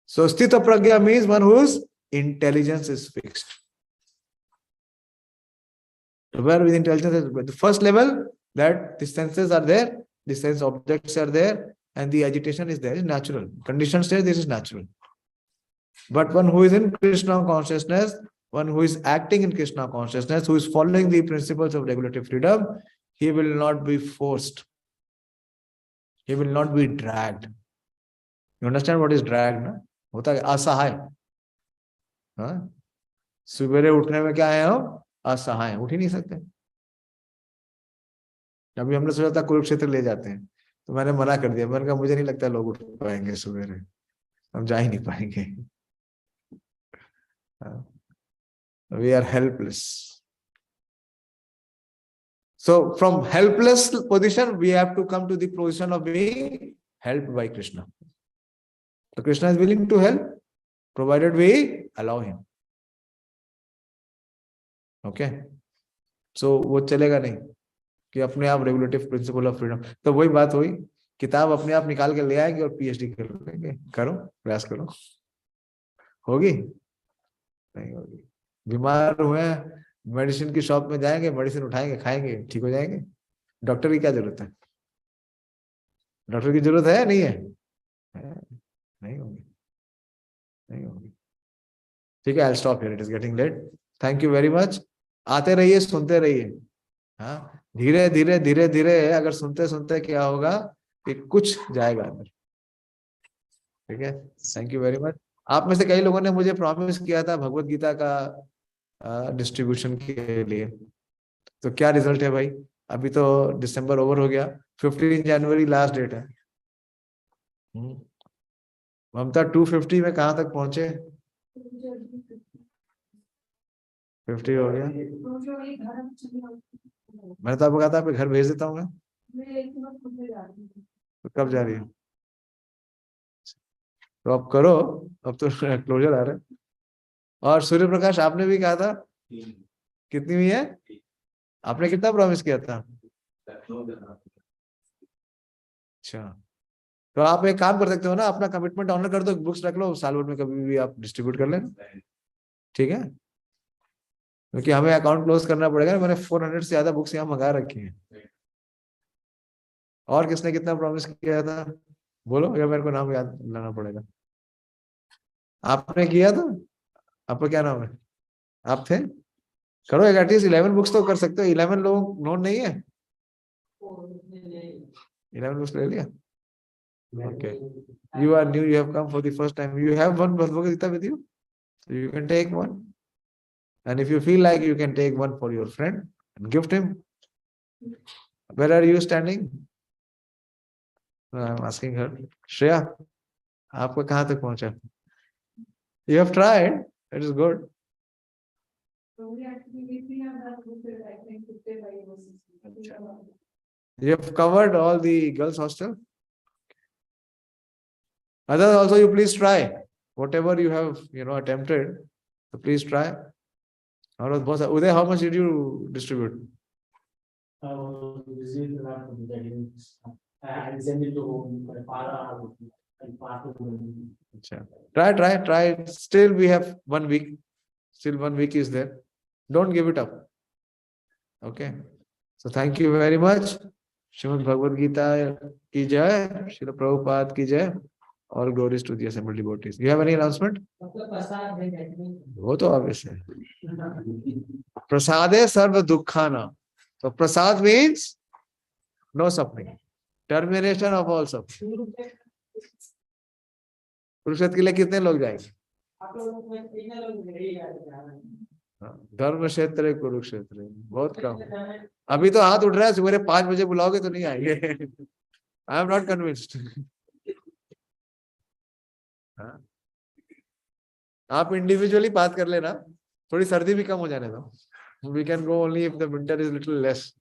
So Sthita Pragya means one whose intelligence is fixed. Where with intelligence is the first level, that the senses are there, the sense objects are there, and the agitation is there, is natural. Conditioned state, this is natural. But one who is in Krishna consciousness, one who is acting in Krishna consciousness, who is following the principles of regulative freedom, he will not be forced. He will not be dragged. You understand what is dragged? Na? होता है असहाय. सुबह उठने में क्या है हम? असहाय, उठ ही नहीं सकते. अभी हमने सोचा था कुरुक्षेत्र ले जाते हैं, तो मैंने मना कर दिया. मैंने कहा मुझे नहीं लगता लोग उठ पाएंगे सुबह, हम जा ही नहीं पाएंगे. We are helpless. So from helpless position, we have to come to the position of being helped by Krishna. So Krishna is willing to help, provided we allow him. Okay. So वो चलेगा नहीं कि अपने आप regulative principle of freedom. तो वही बात हुई, किताब अपने आप निकाल के ले आएंगे और पीएचडी कर लेंगे. करो, प्रयास करो. होगी? नहीं होगी. बीमार हुए, मेडिसिन की शॉप में जाएंगे, मेडिसिन उठाएंगे, खाएंगे, ठीक हो जाएंगे. डॉक्टर की क्या जरूरत है? डॉक्टर की जरूरत है नहीं है? नहीं होगी, नहीं होगी. ठीक है, I'll stop here. It is getting late. Thank you very much. आते रहिए, सुनते रहिए. हाँ, धीरे धीरे धीरे धीरे अगर सुनते सुनते क्या होगा कि कुछ जाएगा अंदर. ठीक है, थैंक यू वेरी मच. आप में से कई लोगों ने मुझे प्रॉमिस किया था भगवत गीता का डिस्ट्रीब्यूशन के लिए. तो क्या रिजल्ट है भाई? अभी तो दिसंबर ओवर हो गया, 15 जनवरी लास्ट डेट है. ममता 250 में कहाँ तक पहुंचे? 50 हो गया. मैंने तो आपको कहा था आपके घर भेज देता हूँ मैं. तो कब जा रही है? तो आप करो, अब तो क्लोजर आ रहा है. और सूर्य प्रकाश आपने भी कहा था, कितनी हुई है? आपने कितना प्रॉमिस किया था? अच्छा, तो आप एक काम कर सकते हो ना, अपना कमिटमेंट ऑनर कर दो, बुक्स रख लो, साल भर में कभी भी आप डिस्ट्रीब्यूट कर लेना. ठीक है. क्योंकि हमें अकाउंट क्लोज करना पड़ेगा। मैंने 400 से ज्यादा बुक्स यहाँ मंगा रखी हैं। और किसने कितना प्रॉमिस किया था बोलो, या मेरे को नाम याद लाना पड़ेगा। आपने किया था? आपका क्या नाम है? आप थे? करो एक, एटलीस्ट 11 बुक्स तो कर सकते हो। 11 लोग नोट नहीं है? 11 बुक्स ले लिया? Okay. You are new, you have come for the first time. You have one Bhagavad Gita with you? So you can take one. And if you feel like, you can take one for your friend and gift him. Where are you standing? I'm asking her. Shreya, आपका कहाँ तक पहुँचा? You have tried. It is good. You have covered all the girls' hostel. Others also, you please try. Whatever you have, attempted, so please try. Uday, how much did you distribute? And send it to home. My father and partner. Try. Still, we have 1 week. Still 1 week is there. Don't give it up. Okay. So thank you very much. Srimad Bhagavad Gita ki jai. Srila Prabhupada ki jai. All glories to the assembled devotees. You have any announcement? वो तो obvious है. Prasade sarva dukkhana. So prasad means no suffering. Termination of all suffering. Kurukshetra के लिए कितने लोग जाएंगे? धर्म क्षेत्र कुरुक्षेत्र बहुत कम। अभी तो हाथ उठ रहा है, सवेरे 5 बजे बुलाओगे तो नहीं आएंगे। I am not convinced. आप इंडिविजुअली बात कर लेना, थोड़ी सर्दी भी कम हो जाने दो। We can go only if the winter is little less.